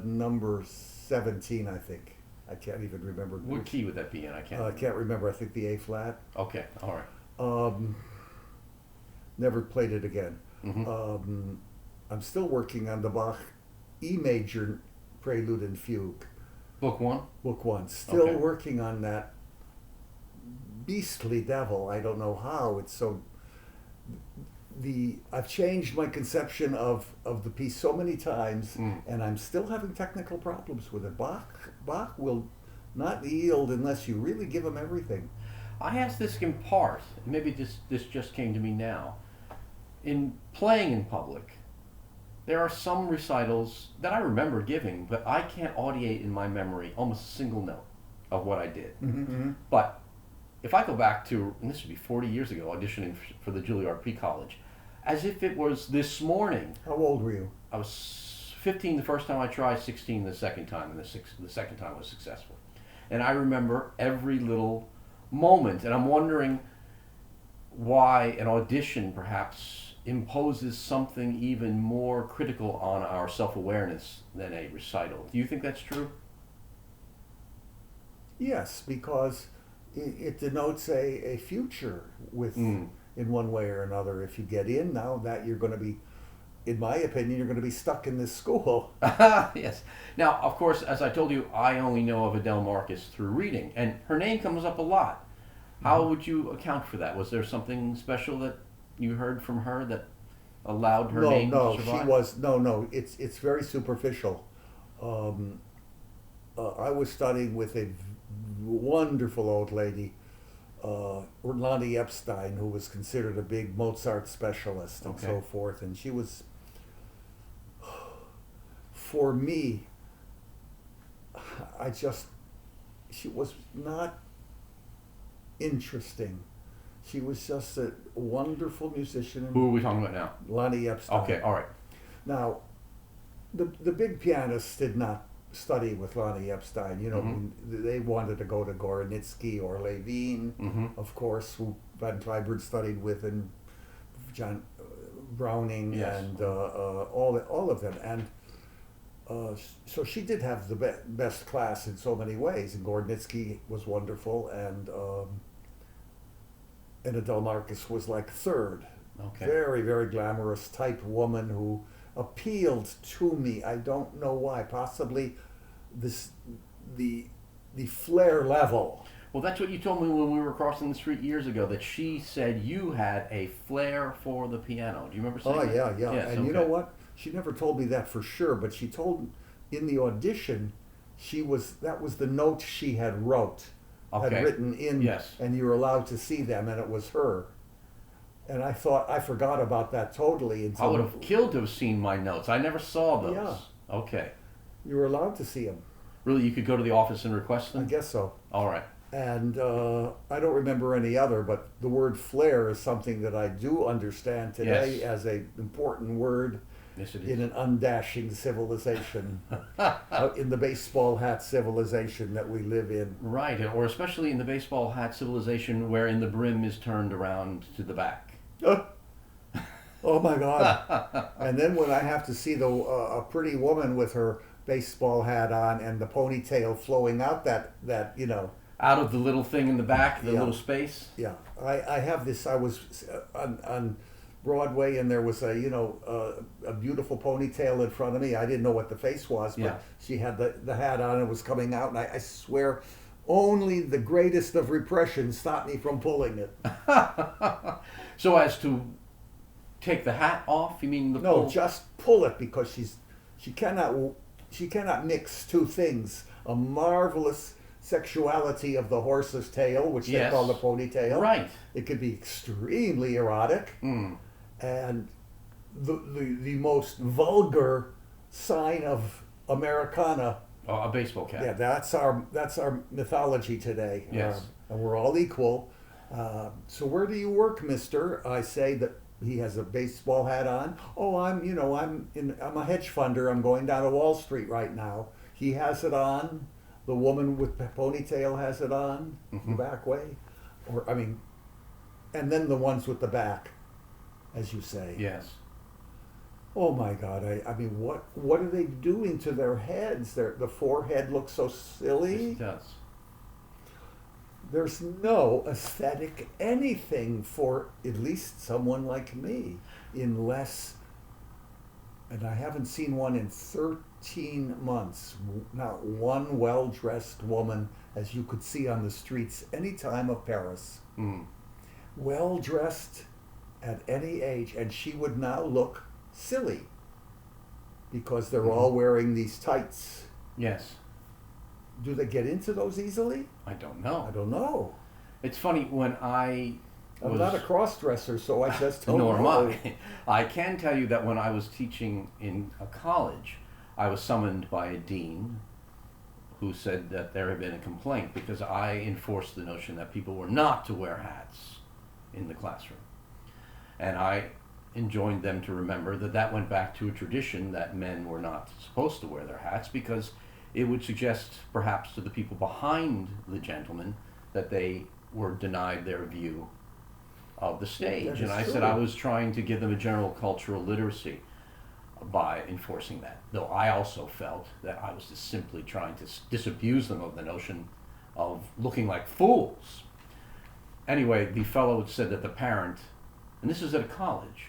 number 17, I think. I can't even remember. What key would that be in? I can't. I can't remember. I think the A flat. Okay, all right. Never played it again. Mhm. I'm still working on the Bach E major Prelude and Fugue, Book one? book one. Still Okay. working on that beastly devil. I don't know how it's so. I've changed my conception of the piece so many times, and I'm still having technical problems with it. Bach will not yield unless you really give him everything. I asked this in part, maybe this just came to me now. In playing in public, there are some recitals that I remember giving, but I can't audiate in my memory almost a single note of what I did. Mm-hmm. But if I go back to, and this would be 40 years ago, auditioning for the Juilliard pre-college, as if it was this morning. How old were you? I was 15 the first time I tried, 16 the second time, and the second time was successful. And I remember every little moment, and I'm wondering why an audition perhaps imposes something even more critical on our self-awareness than a recital. Do you think that's true? Yes, because it denotes a future with in one way or another. If you get in now, that you're going to be, in my opinion, you're going to be stuck in this school. Yes. Now, of course, as I told you, I only know of Adele Marcus through reading, and her name comes up a lot. How would you account for that? Was there something special that you heard from her that allowed her name to survive? She was no. It's very superficial. I was studying with a wonderful old lady, Lonnie Epstein, who was considered a big Mozart specialist and Okay. so forth, and she was, for me, she was not interesting. She was just a wonderful musician. Who are we talking about now? Lonnie Epstein. Okay, all right. Now, the big pianists did not study with Lonnie Epstein. You know, Mhm. they wanted to go to Goranitsky or Levine, Mhm. of course, who Van Cliburn studied with, and John Browning, Yes. and all of them. And so she did have the best class in so many ways. And Goranitsky was wonderful, and Adele Marcus was like third. Okay. Very, very glamorous type woman who appealed to me. I don't know why. Possibly the the flair level. Well, that's what you told me when we were crossing the street years ago. That she said you had a flair for the piano. Do you remember saying Oh that? yeah, yeah. Yes, And you know what? She never told me that for sure, but she told in the audition that was the note she had Okay. written in, Yes. and you were allowed to see them, and it was her. And I thought I forgot about that totally I would until have killed to have seen my notes. I never saw those. Yeah. Okay. you were allowed to see them. Really, you could go to the office and request I them? guess so. All right. And I don't remember any other, but the word flair is something that I do understand today Yes. as an important word Yes, it is. in an undashing civilization, in the baseball hat civilization that we live in. Right, or especially in the baseball hat civilization wherein the brim is turned around to the back. Oh my God! And then when I have to see a pretty woman with her baseball hat on and the ponytail flowing out that Out of the little thing in the back, the Yeah. little space. yeah, I have this. I was on Broadway and there was a beautiful ponytail in front of me. I didn't know what the face was, but Yeah. she had the hat on and was coming out, and I swear only the greatest of repression stopped me from pulling it. So as to take the hat off, you mean the No, pull? just pull it because she cannot mix two things: a marvelous sexuality of the horse's tail, which they Yes. call the ponytail. Right. It could be extremely erotic, Mm. and the most vulgar sign of Americana. Oh, a baseball cap. Yeah, that's our mythology today. Yes. And we're all equal. So where do you work, Mister? I say that he has a baseball hat on. Oh, I'm a hedge funder. I'm going down to Wall Street right now. He has it on. The woman with the ponytail has it on the back way, and then the ones with the back, as you say. Yes. Oh my God! I mean, what are they doing to their heads? The forehead looks so Yes, silly. it does. There's no aesthetic anything for at least someone like me, unless, and I haven't seen one in 13 months. Not one well-dressed woman, as you could see on the streets any time of Paris. Mm. Well-dressed at any age, and she would now look silly because they're all wearing these tights. Yes. Do they get into those easily? I don't know. I don't know. It's funny when I I'm not a cross-dresser, so I just don't nor am know. I. I can tell you that when I was teaching in a college, I was summoned by a dean who said that there had been a complaint because I enforced the notion that people were not to wear hats in the classroom. And I enjoined them to remember that that went back to a tradition that men were not supposed to wear their hats because it would suggest perhaps to the people behind the gentleman that they were denied their view of the stage. That And is I said true. I was trying to give them a general cultural literacy by enforcing that, though I also felt that I was just simply trying to disabuse them of the notion of looking like fools. Anyway, the fellow had said that the parent, and this was at a college,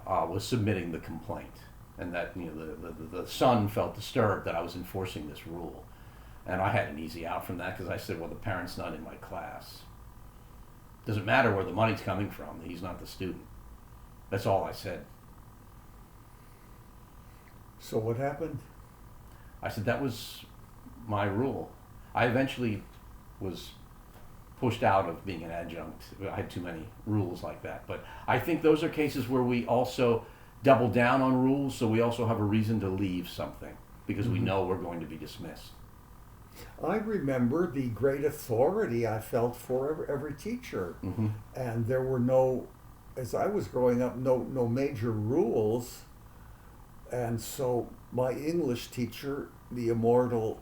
was submitting the complaint, and that the son felt disturbed that I was enforcing this rule. And I had an easy out from that because I said, well, the parent's not in my class. Doesn't matter where the money's coming from. He's not the student. That's all I said. So what happened? I said that was my rule. I eventually was pushed out of being an adjunct. I had too many rules like that. But I think those are cases where we also double down on rules, so we also have a reason to leave something because we know we're going to be dismissed. I remember the great authority I felt for every teacher. Mm-hmm. And there were no, as I was growing up, no major rules. And so my English teacher, the immortal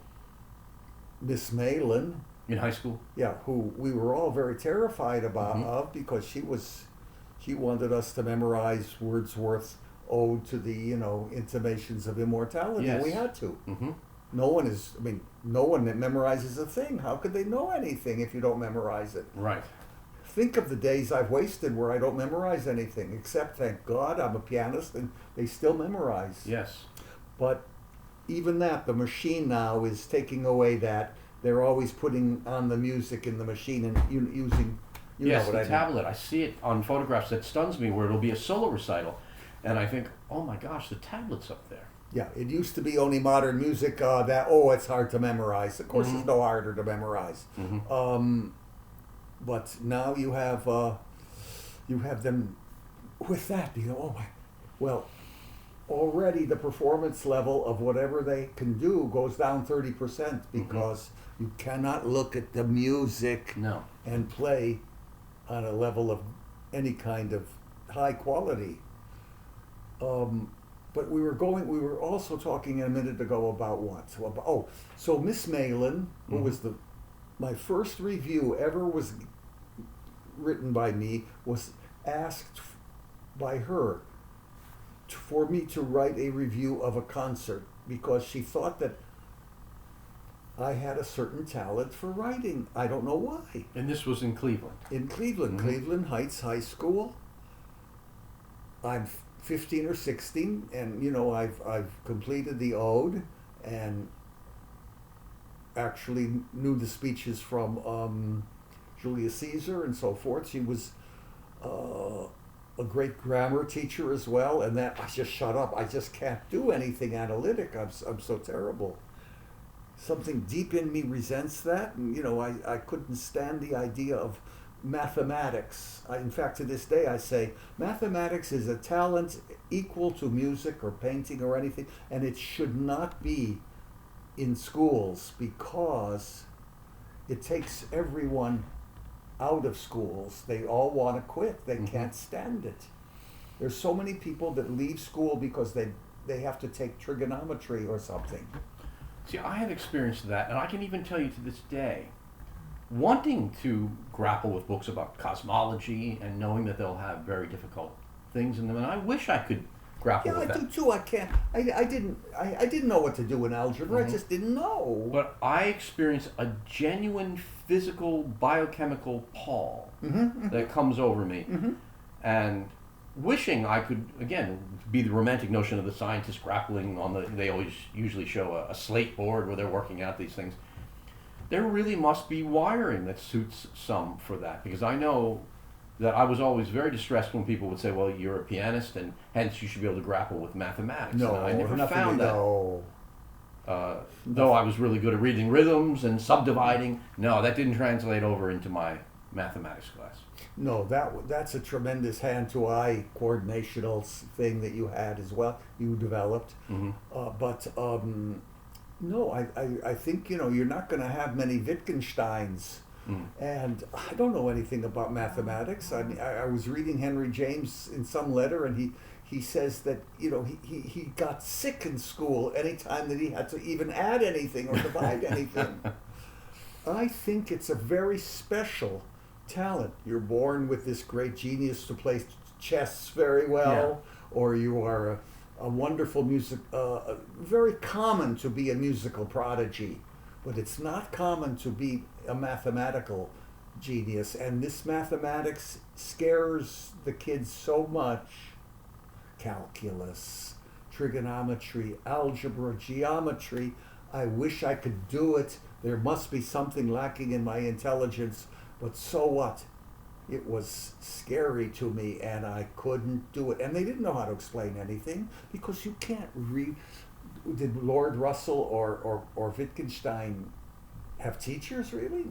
Miss Malin, In high school? yeah, who we were all very terrified Mhm. of because she wanted us to memorize Wordsworth's ode to the intimations of immortality, and we Yes. had to. Mm-hmm. No one that memorizes a thing. How could they know anything if you don't memorize it? Right. Think of the days I've wasted where I don't memorize anything, except thank God I'm a pianist and they still memorize. Yes. But even that, the machine now is taking away that. They're always putting on the music in the machine and using, you Yes, know what the I mean. tablet. I see it on photographs that stuns me where it'll be a solo recital. And I think, oh my gosh, the tablet's up there. Yeah, it used to be only modern music that, oh, it's hard to memorize. Of course, Mhm. it's no harder to memorize. Hmm. But now you have them with that. You know, oh my, well, already the performance level of whatever they can do goes down 30% because you cannot look at the music No. and play on a level of any kind of high quality. But we were also talking a minute ago about what? So Miss Malin, who was my first review ever was written by me, was asked by her for me to write a review of a concert because she thought that I had a certain talent for writing. I don't know why. And this was in Cleveland. In Cleveland, Cleveland Heights High School. I'm 15 or 16, and you know I've completed the ode, and actually knew the speeches from Julius Caesar and so forth. She was a great grammar teacher as well, and that I just shut up. I just can't do anything analytic. I'm so terrible. Something deep in me resents that, and you know I couldn't stand the idea of mathematics. In fact, to this day, I say mathematics is a talent equal to music or painting or anything, and it should not be in schools because it takes everyone out of schools. They all want to quit. They can't stand it. There's so many people that leave school because they have to take trigonometry or something. See, I have experienced that, and I can even tell you to this day, wanting to grapple with books about cosmology and knowing that they'll have very difficult things in them, and I wish I could grapple Yeah, with I that. do too. I can't. I didn't know what to do in algebra. I just didn't know. But I experienced a genuine physical, biochemical pall that comes over me, and wishing I could again be the romantic notion of the scientist grappling on the. They always usually show a slate board where they're working out these things. There really must be wiring that suits some for that, because I know that I was always very distressed when people would say, well, you're a pianist and hence you should be able to grapple with mathematics. No, and I never nothing found to that. know. Though I was really good at reading rhythms and subdividing, no, that didn't translate over into my mathematics class. No, that's a tremendous hand-to-eye coordinational thing that you had as well. You developed, but no, I think you're not going to have many Wittgensteins. And I don't know anything about mathematics. I mean, I was reading Henry James in some letter, and he says that he got sick in school anytime that he had to even add anything or divide anything. I think it's a very special talent. You're born with this great genius to play chess very well, or you are a wonderful music. Very common to be a musical prodigy, but it's not common to be a mathematical genius. And this mathematics scares the kids so much. Calculus, trigonometry, algebra, geometry. I wish I could do it. There must be something lacking in my intelligence, but so what? It was scary to me and I couldn't do it. And they didn't know how to explain anything because you can't read. Did Lord Russell or Wittgenstein have teachers, really?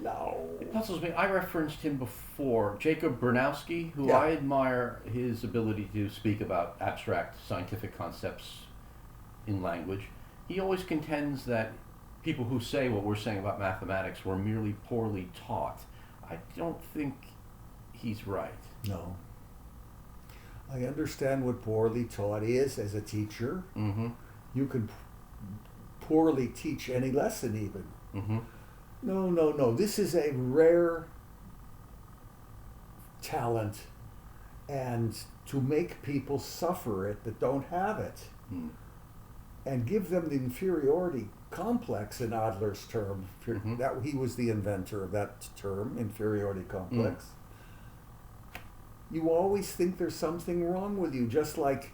No. It puzzles me. I referenced him before, Jacob Bernowski, who Yeah. I admire his ability to speak about abstract scientific concepts in language. He always contends that people who say what we're saying about mathematics were merely poorly taught. I don't think he's right. No. I understand what poorly taught is as a teacher. Mm-hmm. You can poorly teach any lesson even. Mm-hmm. No. This is a rare talent, and to make people suffer it that don't have it, and give them the inferiority complex in Adler's term. That he was the inventor of that term, inferiority complex. You always think there's something wrong with you, just like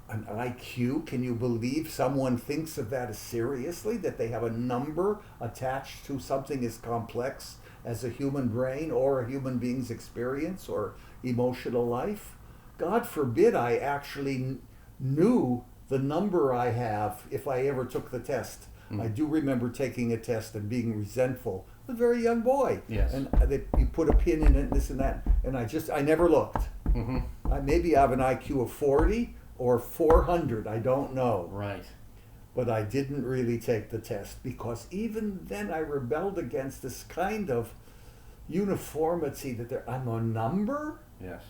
an IQ. Can you believe someone thinks of that as seriously? That they have a number attached to something as complex as a human brain or a human being's experience or emotional life? God forbid I actually knew the number I have if I ever took the test. I do remember taking a test and being resentful. A very young boy. Yes. And you put a pin in it, this and that. And I never looked. Maybe I have an IQ of 40 or 400. I don't know. Right. But I didn't really take the test because even then I rebelled against this kind of uniformity that I'm a number? Yes.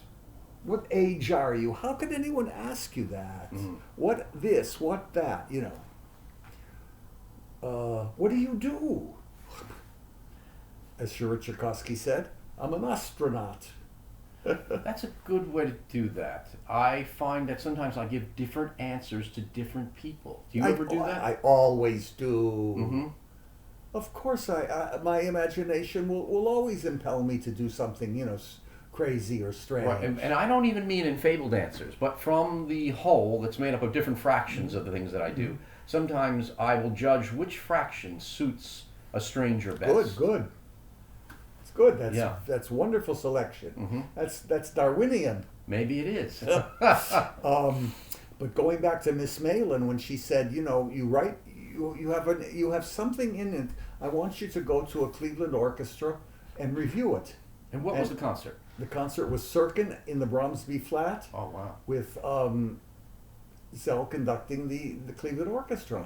What age are you? How could anyone ask you that? What this, what that, what do you do? As Tchaikovsky said, I'm an astronaut. That's a good way to do that. I find that sometimes I give different answers to different people. Do you ever do that? I always do. Of course, my imagination will always impel me to do something, crazy or strange. Right. And I don't even mean in fabled answers, but from the whole that's made up of different fractions of the things that I do. Sometimes I will judge which fraction suits a stranger best. Good. It's good. That's wonderful selection. That's Darwinian. Maybe it is. But going back to Miss Malin, when she said, you write, you have something in it. I want you to go to a Cleveland orchestra and review it. And what was the concert? The concert was Serkin in the Brahms B flat. Oh, wow. With Zell conducting the Cleveland Orchestra.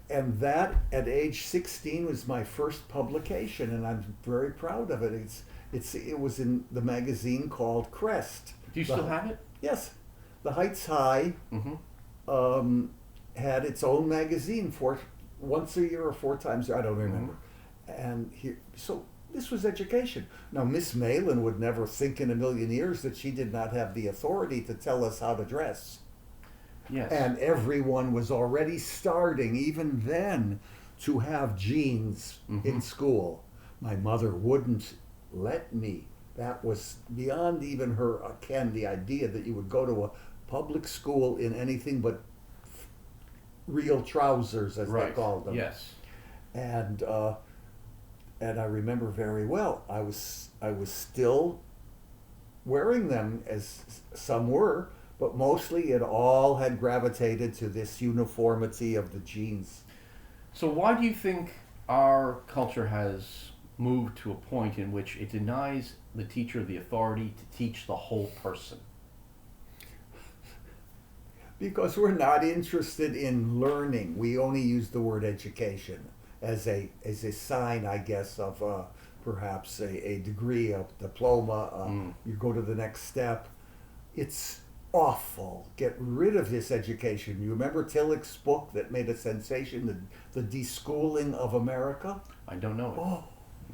And that, at age 16, was my first publication, and I'm very proud of it. It was in the magazine called Crest. Do you still have it? Yes. The Heights High had its own magazine once a year or 4 times, I don't remember. And so this was education. Now, Miss Malin would never think in a million years that she did not have the authority to tell us how to dress. Yes. And everyone was already starting, even then, to have jeans in school. My mother wouldn't let me. That was beyond even her ken, the idea that you would go to a public school in anything but real trousers, as they called them. Yes. And I remember very well, I was still wearing them, as some were, but mostly it all had gravitated to this uniformity of the jeans. So why do you think our culture has moved to a point in which it denies the teacher the authority to teach the whole person? Because we're not interested in learning. We only use the word education as a sign, I guess, of perhaps a degree, a diploma. You go to the next step. It's awful. Get rid of this education. You remember Tillich's book that made a sensation, the Deschooling of America? I don't know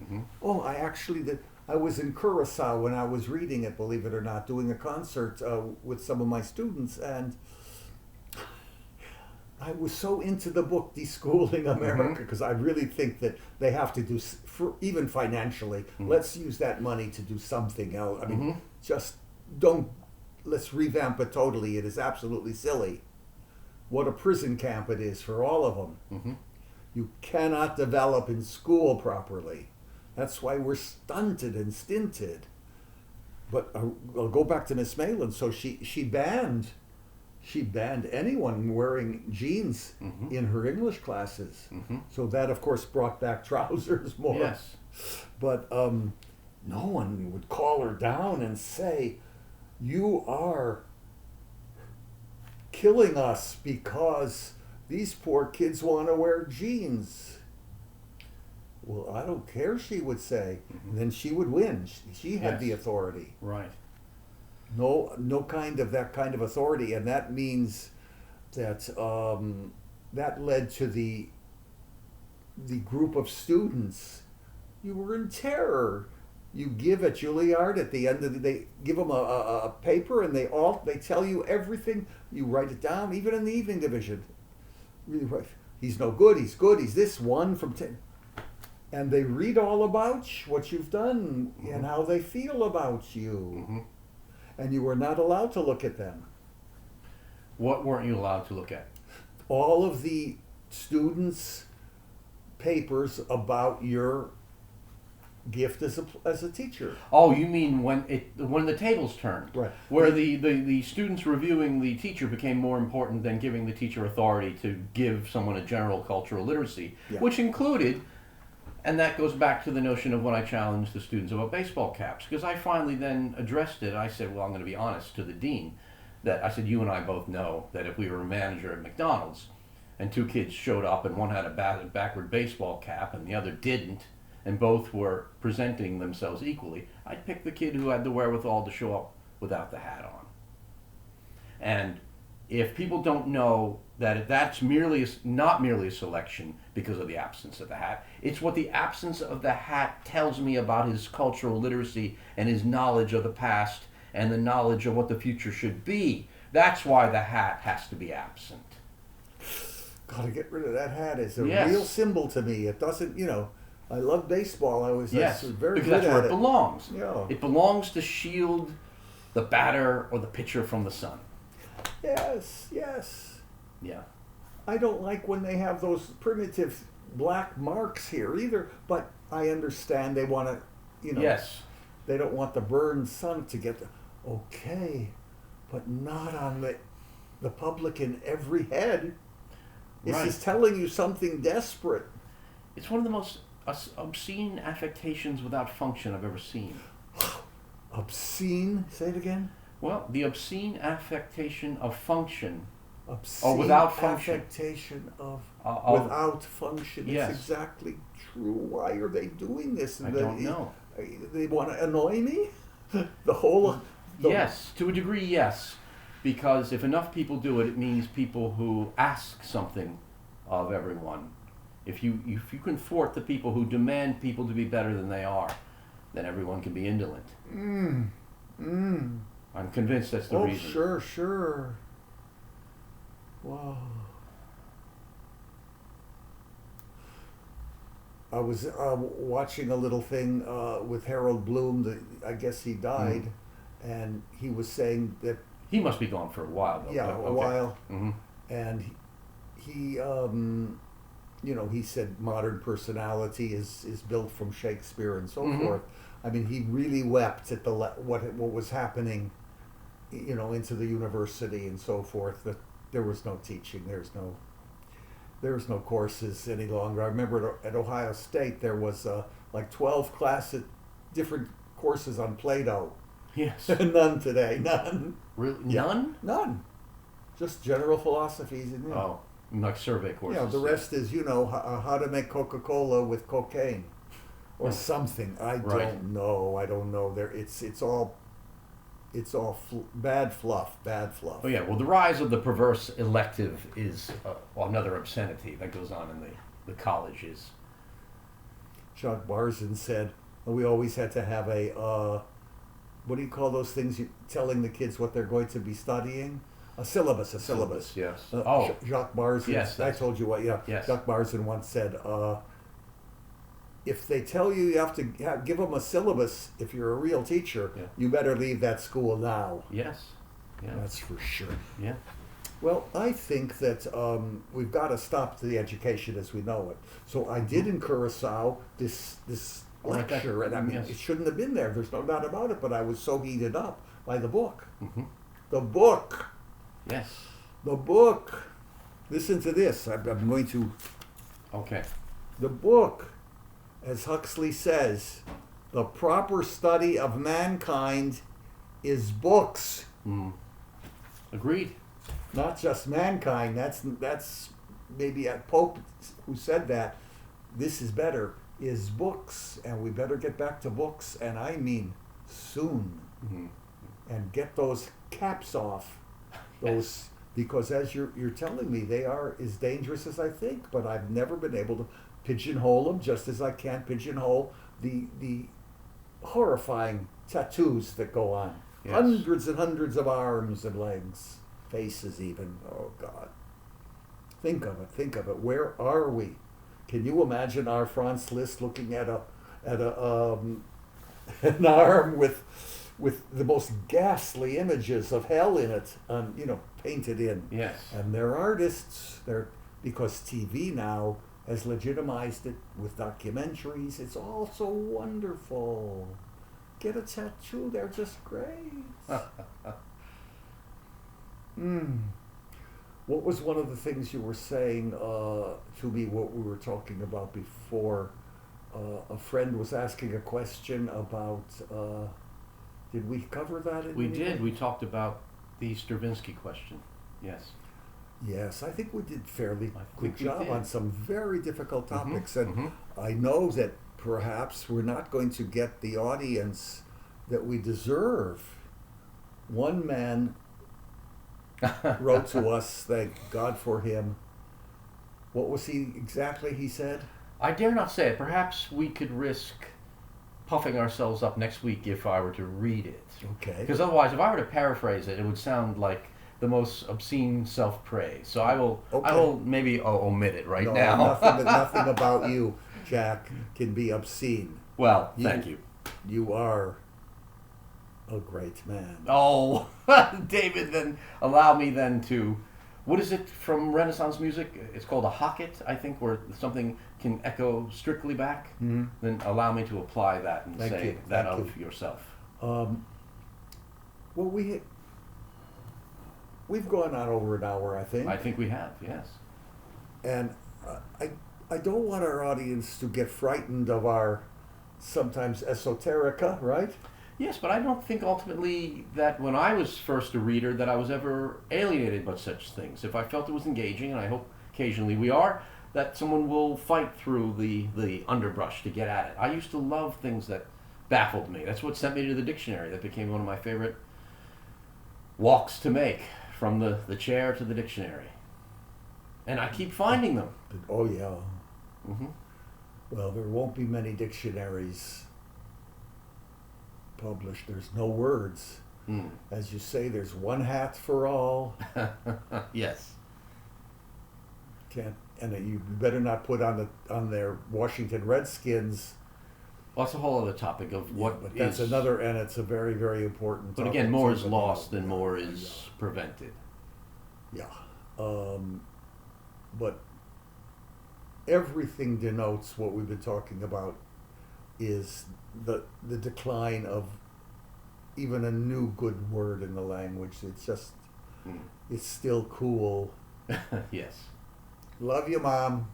it. I was in Curacao when I was reading it, believe it or not, doing a concert with some of my students, and I was so into the book Deschooling America, because I really think that they have to do, even financially, let's use that money to do something else. I mean, let's revamp it totally. It is absolutely silly. What a prison camp it is for all of them. You cannot develop in school properly. That's why we're stunted and stinted. But I'll go back to Miss Malin. So she banned anyone wearing jeans in her English classes. So that, of course, brought back trousers more. Yes. But no one would call her down and say, "You are killing us because these poor kids want to wear jeans." Well, I don't care, she would say. And then she would win. She had the authority. Right. No that kind of authority, and that means that that led to the group of students. You were in terror. You give at Juilliard at the end of the day, give them a paper, and they tell you everything. You write it down, even in the evening division. Really right. He's no good. He's good. He's this 1 from 10. And they read all about what you've done and how they feel about you. And you were not allowed to look at them. What weren't you allowed to look at? All of the students' papers about your gift as a teacher. Oh, you mean when the tables turned, Right. where the students reviewing the teacher became more important than giving the teacher authority to give someone a general cultural literacy, Yeah. which included, and that goes back to the notion of when I challenged the students about baseball caps, because I finally then addressed it. I said, well, I'm going to be honest to the dean, that I said, you and I both know that if we were a manager at McDonald's and two kids showed up and one had a backward baseball cap and the other didn't, and both were presenting themselves equally, I'd pick the kid who had the wherewithal to show up without the hat on. And if people don't know that that's not merely a selection because of the absence of the hat, it's what the absence of the hat tells me about his cultural literacy and his knowledge of the past and the knowledge of what the future should be. That's why the hat has to be absent. Gotta get rid of that hat. It's a Yes. real symbol to me. It doesn't, I love baseball. I was Yes, very because good that's at where it it. belongs. Yeah. It belongs to shield the batter or the pitcher from the sun. Yes, yes. Yeah. I don't like when they have those primitive black marks here either, but I understand they want to, Yes. they don't want the burned sun to get okay, but not on the public in every head. This Right. is telling you something desperate. It's one of the most obscene affectations without function I've ever seen. Obscene, say it again. Well, the obscene affectation of function. Obscene without function. affectation of Of- without function. Yes. It's exactly true. Why are they doing this? I don't know. They want to annoy me? The whole... Yes, to a degree, yes. Because if enough people do it, it means people who ask something of everyone. If you can thwart the people who demand people to be better than they are, then everyone can be indolent. I'm convinced that's the Oh, reason. sure. Wow. I was watching a little thing with Harold Bloom. I guess he died, and he was saying that He must be gone for a while, though. yeah, but- a okay. while, Mhm. and he he said modern personality is built from Shakespeare and so Mhm. forth. I mean, he really wept at what was happening, into the university and so forth. That there was no teaching. There's no courses any longer. I remember at Ohio State there was like 12 different courses on Plato. Yes. None today. None. Really? Yeah. None? Just general philosophies. And, Oh, like survey courses. the rest is how to make Coca-Cola with cocaine or Hmm. something. I Right. don't know. It's all bad fluff. Oh yeah, well the rise of the perverse elective is another obscenity that goes on in the colleges. Jacques Barzin said we always had to have a what do you call those things? Telling the kids what they're going to be studying. A syllabus. Yes. Jacques Barzin. Yes, I told you what. Yeah. Yes. Jacques Barzin once said, if they tell you have to give them a syllabus, if you're a real teacher, Yeah. you better leave that school now. Yes. Yeah. That's for sure. Yeah. Well, I think that we've got to stop the education as we know it. So I did in Curacao this Like that. lecture, and I mean, Yes. it shouldn't have been there. There's no doubt about it. But I was so heated up by the book. Mhm. The book. Yes. The book. Listen to this. I'm going to. Okay. The book, as Huxley says, the proper study of mankind is books. Mm. Agreed. Not just mankind. That's maybe a Pope who said that. This is better. Is books, and we better get back to books, and I mean soon. Mhm. And get those caps off. Those because as you're telling me, they are as dangerous as I think. But I've never been able to pigeonhole them, just as I can't pigeonhole the horrifying tattoos that go on. Yes. Hundreds and hundreds of arms and legs, faces even. Oh God. Think of it. Where are we? Can you imagine our Franz Liszt looking at an arm with with the most ghastly images of hell in it, painted in. Yes. And they're artists. Because TV now has legitimized it with documentaries. It's all so wonderful. Get a tattoo. They're just great. What was one of the things you were saying to me, what we were talking about before? A friend was asking a question about, did we cover that? We did. We talked about the Stravinsky question. Yes. Yes, I think we did fairly good think we job did. on some very difficult topics. And mhm. I know that perhaps we're not going to get the audience that we deserve. One man wrote to us, thank God for him. What was he said? I dare not say it. Perhaps we could risk puffing ourselves up next week if I were to read it. Okay. Because otherwise, if I were to paraphrase it, it would sound like the most obscene self-praise. So I will maybe omit it right now. Nothing about you, Jack, can be obscene. Well, thank you. You are a great man. Oh, David, then allow me then to, what is it from Renaissance music? It's called a hocket, I think, where something can echo strictly back. Mm-hmm. Then allow me to apply that and Thank say you. that Thank of yourself. Well, we've gone on over an hour, I think. I think we have, yes. And I don't want our audience to get frightened of our sometimes esoterica, right? Yes, but I don't think ultimately that when I was first a reader that I was ever alienated by such things. If I felt it was engaging, and I hope occasionally we are, that someone will fight through the underbrush to get at it. I used to love things that baffled me. That's what sent me to the dictionary. That became one of my favorite walks to make, from the chair to the dictionary. And I keep finding them. Oh, yeah. Mm-hmm. Well, there won't be many dictionaries published. There's no words. Mm. As you say, there's one hat for all. Yes. You better not put on their Washington Redskins. Well, that's a whole other topic of what But that's is. and it's a very, very important But topic. again, more is too, lost than more is prevented. Yeah. But everything denotes what we've been talking about is the decline of even a new good word in the language. It's just, it's still cool. Yes. Love you, Mom.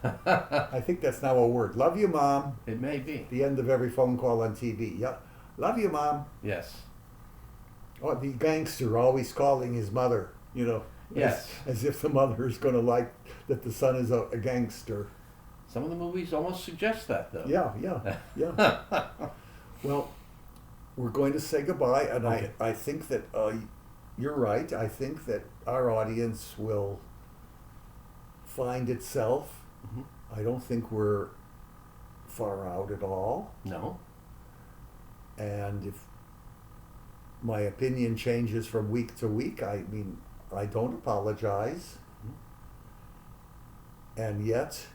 I think that's now a word. Love you, Mom. It may be. The end of every phone call on TV. Yeah. Love you, Mom. Yes. Or the gangster always calling his mother, Yes. as if the mother is going to like that the son is a gangster. Some of the movies almost suggest that, though. Yeah. Well, we're going to say goodbye, and Okay. I think that you're right. I think that our audience will find itself. Mm-hmm. I don't think we're far out at all. No. And if my opinion changes from week to week, I don't apologize. And yet,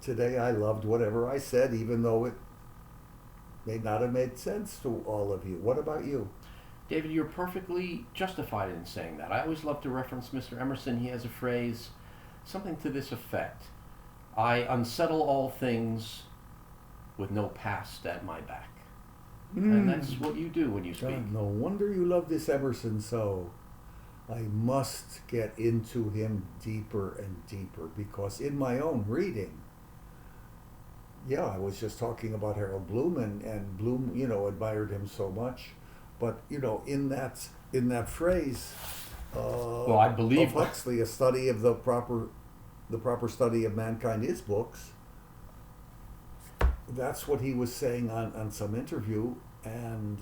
today I loved whatever I said, even though it may not have made sense to all of you. What about you? David, you're perfectly justified in saying that. I always love to reference Mr. Emerson. He has a phrase, something to this effect: I unsettle all things with no past at my back. And that's what you do when you speak. God, no wonder you love this Emerson so. I must get into him deeper and deeper, because in my own reading, I was just talking about Harold Bloom, and Bloom, admired him so much. But, in that phrase, Well, I believe of Huxley, a study of the proper study of mankind is books. That's what he was saying on some interview, and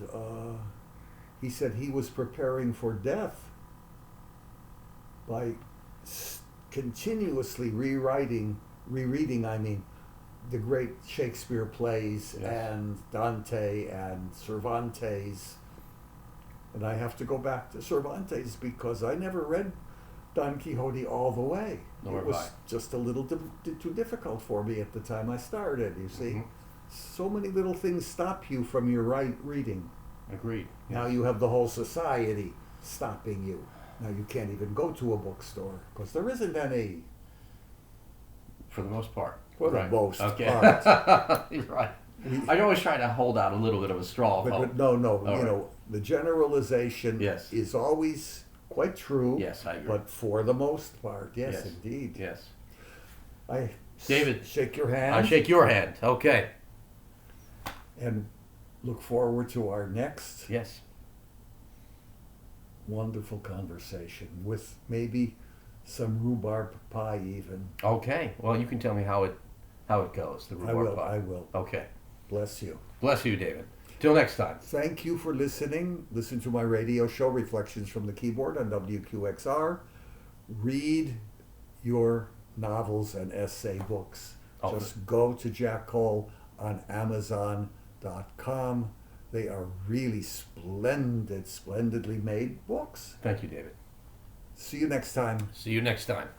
he said he was preparing for death by continuously rereading, the great Shakespeare plays, Yes. and Dante and Cervantes. And I have to go back to Cervantes because I never read Don Quixote all the way. Nor It have was I. just a little too difficult for me at the time I started, you see. Mhm. so many little things stop you from your right reading. Agreed. Now you have the whole society stopping you. Now you can't even go to a bookstore because there isn't any. For the most part. For the Right. most Okay. part. You're right. I always try to hold out a little bit of a straw of But hope. no, All you right. know, the generalization Yes. is always quite true. Yes, I agree. But for the most part, yes, Yes. indeed. Yes. I David, shake your hand. I shake your hand. Okay. And look forward to our next Yes. wonderful conversation with maybe some rhubarb pie even. Okay. Well, you can tell me how it goes. The I rhubarb will. pie. I will. Okay. Bless you. Bless you, David. Till next time. Thank you for listening. Listen to my radio show, Reflections from the Keyboard on WQXR. Read your novels and essay books. Oh. Just go to Jack Cole on Amazon.com. They are really splendid, splendidly made books. Thank you, David. See you next time. See you next time.